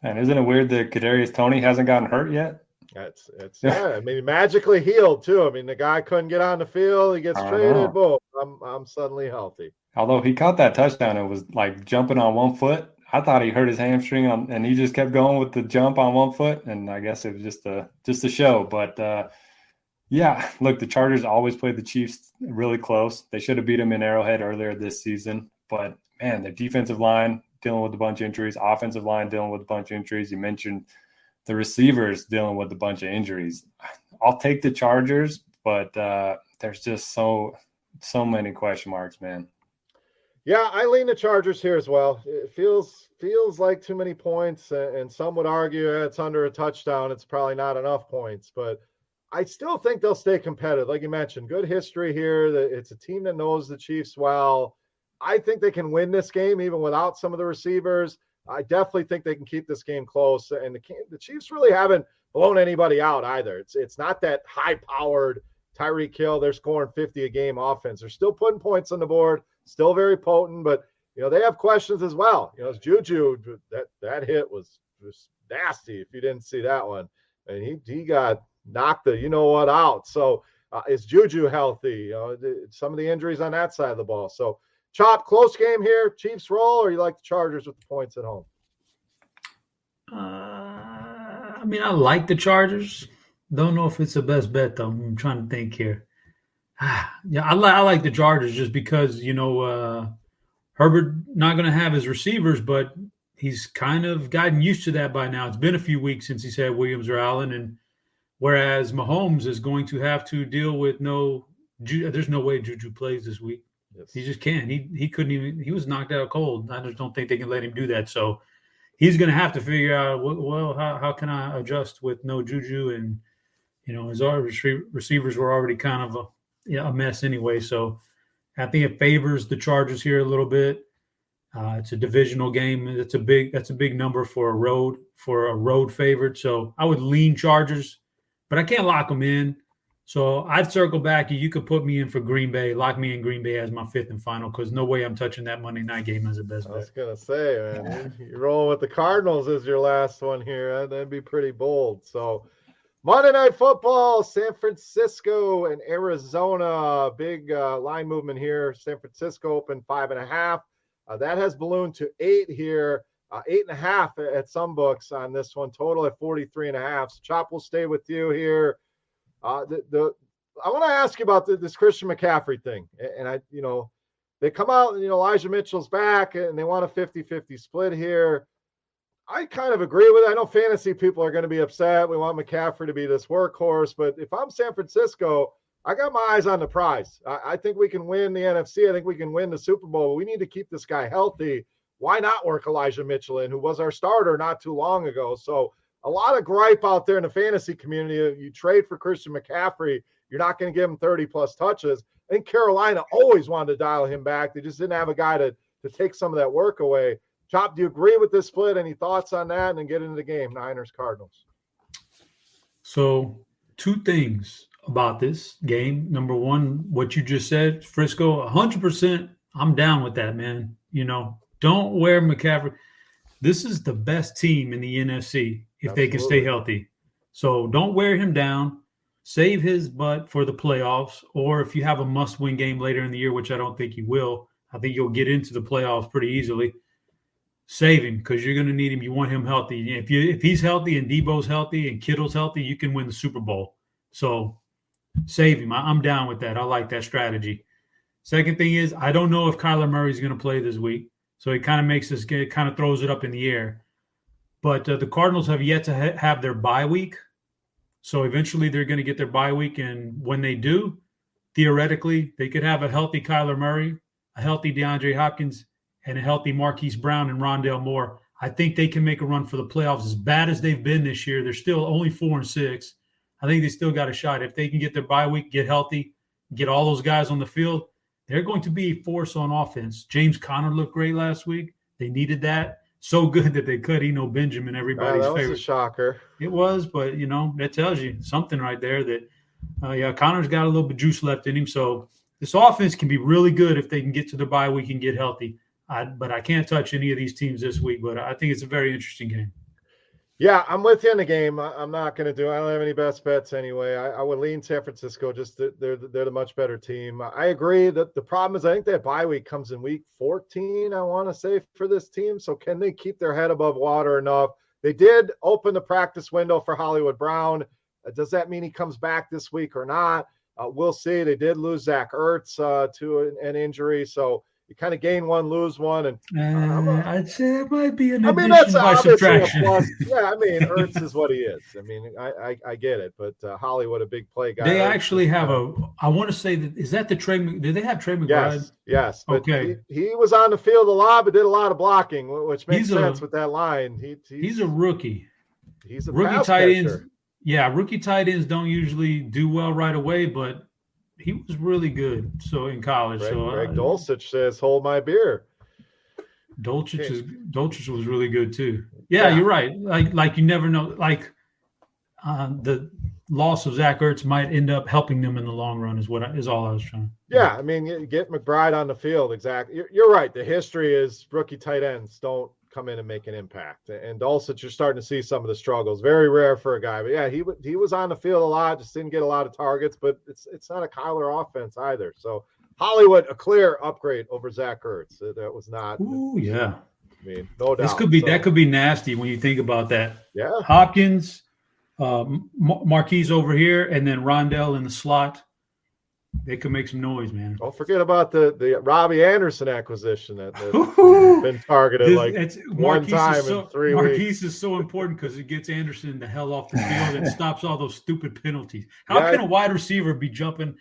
And isn't it weird that Kadarius Toney hasn't gotten hurt yet? It's yeah. I mean, magically healed too. I mean, the guy couldn't get on the field. He gets traded. Boom. I'm suddenly healthy. Although he caught that touchdown, it was like jumping on 1 foot. I thought he hurt his hamstring and he just kept going with the jump on 1 foot. And I guess it was just a show. But yeah, look, the Chargers always played the Chiefs really close. They should have beat them in Arrowhead earlier this season. But man, their defensive line dealing with a bunch of injuries, offensive line dealing with a bunch of injuries. You mentioned the receivers dealing with a bunch of injuries. I'll take the Chargers, but there's just so many question marks, man. Yeah, I lean the Chargers here as well. It feels like too many points, and some would argue it's under a touchdown. It's probably not enough points, but I still think they'll stay competitive. Like you mentioned, good history here. It's a team that knows the Chiefs well. I think they can win this game even without some of the receivers. I definitely think they can keep this game close, and the Chiefs really haven't blown anybody out either. It's not that high-powered Tyreek Hill. They're scoring 50 a game offense. They're still putting points on the board. Still very potent, but they have questions as well. It's Juju. That hit was nasty. If you didn't see that one, and he got knocked out. So is Juju healthy? Some of the injuries on that side of the ball. So Chop, close game here. Chiefs roll, or you like the Chargers with the points at home? I mean, I like the Chargers. Don't know if it's the best bet though. I'm trying to think here. Yeah, I like the Chargers just because, Herbert not going to have his receivers, but he's kind of gotten used to that by now. It's been a few weeks since he's had Williams or Allen, and whereas Mahomes is going to have to deal with there's no way Juju plays this week. Yes. He just can't. He couldn't even – he was knocked out cold. I just don't think they can let him do that. So he's going to have to figure out, well, how can I adjust with no Juju? And, his receivers were already kind of a mess anyway. So I think it favors the Chargers here a little bit. It's a divisional game. That's a big number for a road favorite. So I would lean Chargers, but I can't lock them in. So I'd circle back. You could put me in for Green Bay, lock me in Green Bay as my fifth and final, because no way I'm touching that Monday night game as a best bet. I was going to say, man, you're rolling with the Cardinals as your last one here. That'd be pretty bold. So Monday Night Football, San Francisco and Arizona. Big line movement here. San Francisco opened 5.5. That has ballooned to 8 here. 8.5 at some books on this one. Total at 43.5. So Chop will stay with you here. I want to ask you about this Christian McCaffrey thing. And they come out and, Elijah Mitchell's back and they want a 50-50 split here. I kind of agree with it. I know fantasy people are going to be upset. We want McCaffrey to be this workhorse, but if I'm San Francisco, I got my eyes on the prize. I think we can win the NFC. I think we can win the Super Bowl. We need to keep this guy healthy. Why not work Elijah Mitchell in, who was our starter not too long ago? So a lot of gripe out there in the fantasy community. You trade for Christian McCaffrey, you're not going to give him 30-plus touches. I think Carolina always wanted to dial him back. They just didn't have a guy to take some of that work away. Chop, do you agree with this split? Any thoughts on that? And then get into the game, Niners-Cardinals. So 2 things about this game. Number one, what you just said, Frisco, 100%, I'm down with that, man. Don't wear McCaffrey. This is the best team in the NFC if Absolutely. They can stay healthy. So don't wear him down. Save his butt for the playoffs, or if you have a must-win game later in the year, which I don't think you will, I think you'll get into the playoffs pretty easily. Save him because you're going to need him. You want him healthy. If he's healthy and Debo's healthy and Kittle's healthy, you can win the Super Bowl. So save him. I'm down with that. I like that strategy. Second thing is, I don't know if Kyler Murray's going to play this week. So it kind of makes this game, kind of throws it up in the air. But the Cardinals have yet to have their bye week. So eventually they're going to get their bye week. And when they do, theoretically, they could have a healthy Kyler Murray, a healthy DeAndre Hopkins, and a healthy Marquise Brown and Rondale Moore. I think they can make a run for the playoffs. As bad as they've been this year, they're still only 4-6. I think they still got a shot. If they can get their bye week, get healthy, get all those guys on the field, they're going to be a force on offense. James Conner looked great last week. They needed that. So good that they cut Eno Benjamin, everybody's favorite. That was a shocker. It was, but, that tells you something right there that, Connor's got a little bit of juice left in him. So this offense can be really good if they can get to the bye week and get healthy. But I can't touch any of these teams this week, but I think it's a very interesting game. Yeah, I'm with you in the game. I'm not going to I don't have any best bets anyway. I would lean San Francisco. Just they're the much better team. I agree that the problem is I think that bye week comes in week 14, I want to say, for this team. So can they keep their head above water enough? They did open the practice window for Hollywood Brown. Does that mean he comes back this week or not? We'll see. They did lose Zach Ertz to an injury. So you kind of gain one, lose one, and I'd say it might be an addition by subtraction. Yeah, Ertz is what he is. I get it, but Hollywood, a big play guy. They actually have I want to say that is that the Trey? Did they have Trey McBride? Yes. Okay. He was on the field a lot, but did a lot of blocking, which makes sense with that line. He's a rookie. He's a rookie tight ends. Yeah, rookie tight ends don't usually do well right away, but he was really good. So in college, Greg Dulcich says, "Hold my beer." Dulcich was really good too. Yeah, you're right. Like you never know. Like the loss of Zach Ertz might end up helping them in the long run. Is all I was trying. Yeah, you get McBride on the field. Exactly. You're right. The history is rookie tight ends don't come in and make an impact. And Dulcich, you're starting to see some of the struggles. Very rare for a guy. But yeah, he was on the field a lot, just didn't get a lot of targets, but it's not a Kyler offense either. So Hollywood, a clear upgrade over Zach Ertz. That was not. Ooh, yeah. No doubt. That could be nasty when you think about that. Yeah. Hopkins, Marquise over here, and then Rondell in the slot. They could make some noise, man. Don't forget about the Robbie Anderson acquisition that's been targeted one time in 3 weeks. Marquise is so important because it gets Anderson the hell off the field and stops all those stupid penalties. How can a wide receiver be jumping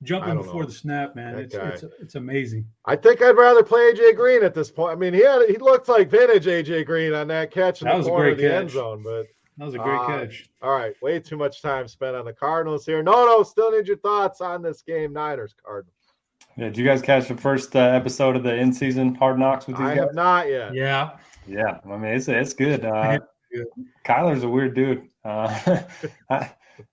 jumping don't before know. the snap, man. It's amazing. I think I'd rather play AJ Green at this point. I mean, he looked like vintage AJ Green on that catch in the corner of the end zone, but that was a great catch. All right, way too much time spent on the Cardinals here. No, still need your thoughts on this game, Niners Cardinals. Yeah, did you guys catch the first episode of the in-season Hard Knocks with these guys? I have not yet. Yeah. I mean, it's good. Kyler's a weird dude.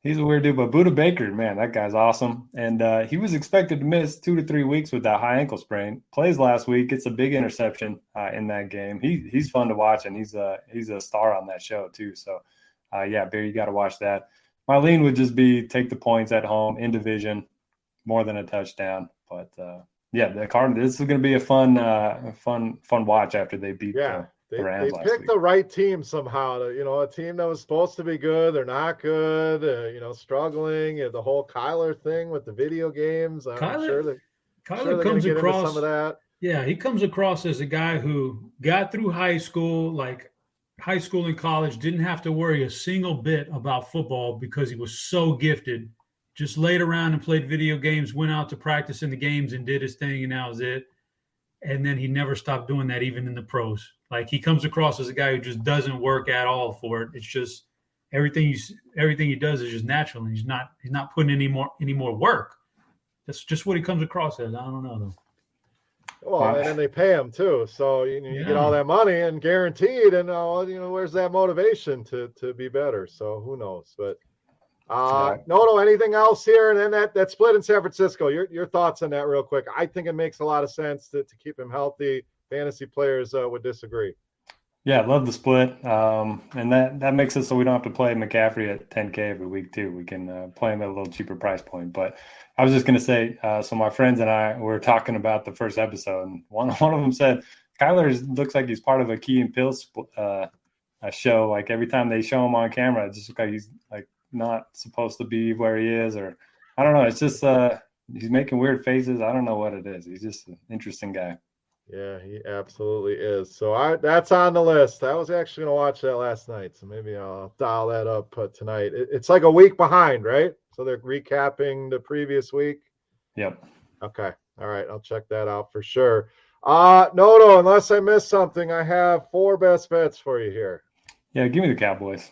He's a weird dude, but Buda Baker, man, that guy's awesome. And he was expected to miss 2 to 3 weeks with that high ankle sprain. Plays last week, gets a big interception in that game. He's fun to watch, and he's a star on that show too. So, yeah, Bear, you got to watch that. My lean would just be take the points at home in division, more than a touchdown. But yeah, the Cardinals. This is going to be a fun watch after they beat the Rams last week. They picked the right team somehow. A team that was supposed to be good. They're not good. Struggling. The whole Kyler thing with the video games. Kyler comes across some of that. Yeah, he comes across as a guy who got through high school, like high school and college, didn't have to worry a single bit about football because he was so gifted. Just laid around and played video games, went out to practice in the games and did his thing, and that was it. And then he never stopped doing that, even in the pros. Like, he comes across as a guy who just doesn't work at all for it. It's just everything he does is just natural, and he's not putting any more work. That's just what he comes across as. I don't know though. Well, and then they pay him too, so you get all that money and guaranteed, and where's that motivation to be better? So who knows? But. No, anything else here? And then that split in San Francisco, your thoughts on that real quick. I think it makes a lot of sense to keep him healthy. Fantasy players would disagree. Yeah, I love the split. And that makes it so we don't have to play McCaffrey at 10K every week too. We can play him at a little cheaper price point. But I was just going to say, so my friends and I were talking about the first episode, and one of them said, Kyler looks like he's part of a Key and Peele a show. Like every time they show him on camera, it just looks like he's like not supposed to be where he is, or I don't know. It's just he's making weird faces. I don't know what it is. He's just an interesting guy. Yeah, he absolutely is. So that's on the list. I was actually going to watch that last night, so maybe I'll dial that up tonight. It's like a week behind, right? So they're recapping the previous week. Yep. Okay. All right. I'll check that out for sure. No, unless I missed something, I have 4 best bets for you here. Yeah, give me the Cowboys.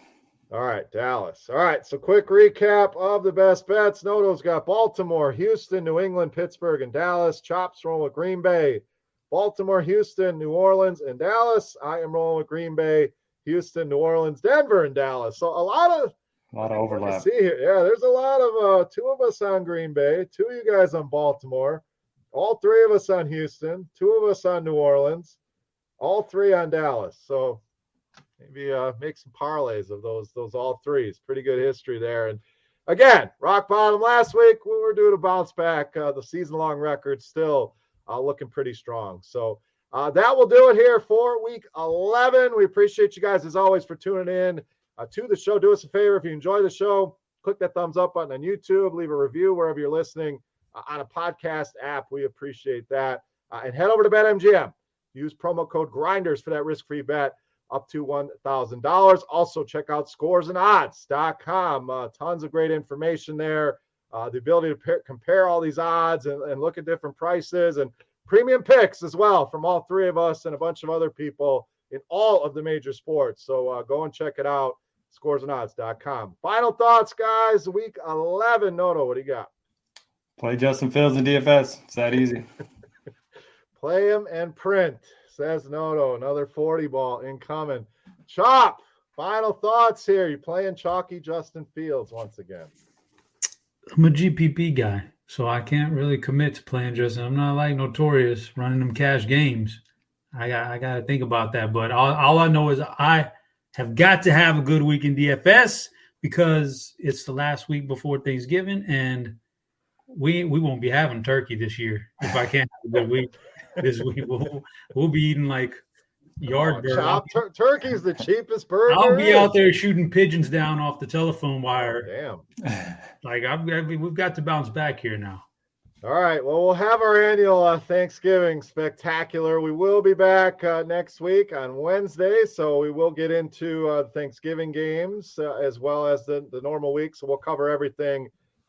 All right, Dallas. All right, so quick recap of the best bets. Noto's got Baltimore, Houston, New England, Pittsburgh, and Dallas. Chops rolling with Green Bay, Baltimore, Houston, New Orleans, and Dallas. I am rolling with Green Bay, Houston, New Orleans, Denver, and Dallas. So a lot of overlap. See here, yeah, there's a lot of 2 of us on Green Bay, 2 of you guys on Baltimore, all 3 of us on Houston, 2 of us on New Orleans, all 3 on Dallas. So maybe make some parlays of those all 3s. Pretty good history there. And again, rock bottom last week. We were due to bounce back. The season-long record still looking pretty strong. So that will do it here for Week 11. We appreciate you guys, as always, for tuning in to the show. Do us a favor. If you enjoy the show, click that thumbs up button on YouTube. Leave a review wherever you're listening on a podcast app. We appreciate that. And head over to BetMGM. Use promo code GRINDERS for that risk-free bet up to $1,000. Also, check out scoresandodds.com. Tons of great information there. The ability to compare all these odds and look at different prices and premium picks as well from all 3 of us and a bunch of other people in all of the major sports. So go and check it out, scoresandodds.com. Final thoughts, guys. Week 11. Noto, what do you got? Play Justin Fields in DFS. It's that easy. Play him and print. Says Noto, another 40 ball incoming. Chop, final thoughts here. You playing chalky Justin Fields once again? I'm a GPP guy, so I can't really commit to playing Justin. I'm not like Notorious running them cash games. I got to think about that. But all I know is I have got to have a good week in DFS because it's the last week before Thanksgiving, and we won't be having turkey this year if I can't have a good week. This week we'll be eating like yard bird. Turkey's the cheapest bird. I'll be out there shooting pigeons down off the telephone wire. Damn. Like we've got to bounce back here now. All right. Well, we'll have our annual Thanksgiving spectacular. We will be back next week on Wednesday, so we will get into Thanksgiving games as well as the normal week. So we'll cover everything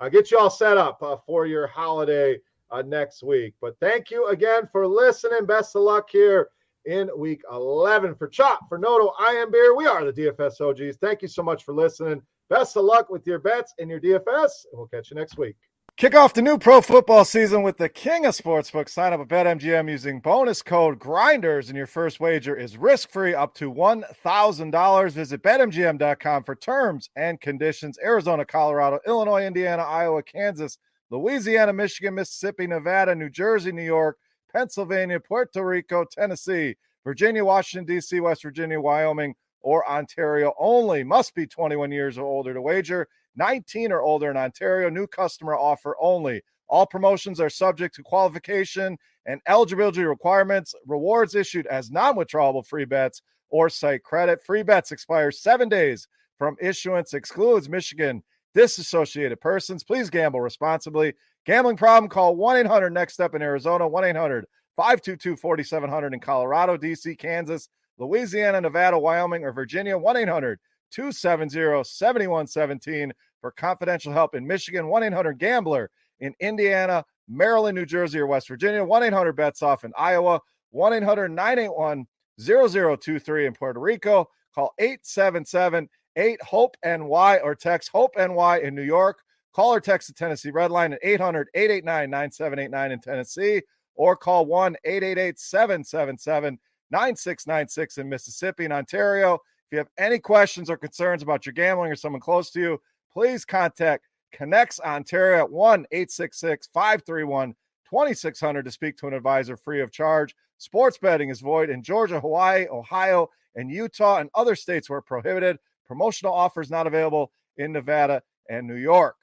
get you all set up for your holiday next week. But thank you again for listening. Best of luck here in week 11. For Chop, for Noto, I am Beer. We are the DFS OGs. Thank you so much for listening. Best of luck with your bets and your DFS, and we'll catch you next week. Kick off the new pro football season with the king of sportsbooks. Sign up at BetMGM using bonus code GRINDERS, and your first wager is risk-free up to $1,000. Visit BetMGM.com for terms and conditions. Arizona, Colorado, Illinois, Indiana, Iowa, Kansas, Louisiana, Michigan, Mississippi, Nevada, New Jersey, New York, Pennsylvania, Puerto Rico, Tennessee, Virginia, Washington, D.C., West Virginia, Wyoming, or Ontario only. Must be 21 years or older to wager. 19 or older in Ontario. New customer offer only. All promotions are subject to qualification and eligibility requirements. Rewards issued as non-withdrawable free bets or site credit. Free bets expire 7 days from issuance. Excludes Michigan disassociated persons. Please gamble responsibly. Gambling problem? Call 1-800-NEXT-STEP in Arizona. 1-800-522-4700 in Colorado, D.C., Kansas, Louisiana, Nevada, Wyoming, or Virginia. 1-800-270-7117 for confidential help in Michigan. 1-800-GAMBLER in Indiana, Maryland, New Jersey, or West Virginia. 1-800-BETS-OFF in Iowa. 1-800-981-0023 in Puerto Rico. Call 877-8-HOPE-NY or text HOPE-NY in New York. Call or text the Tennessee Red Line at 800-889-9789 in Tennessee, or call 1-888-777-9696 in Mississippi and Ontario. If you have any questions or concerns about your gambling or someone close to you, please contact Connects Ontario at 1-866-531-2600 to speak to an advisor free of charge. Sports betting is void in Georgia, Hawaii, Ohio, and Utah, and other states where prohibited. Promotional offers not available in Nevada and New York.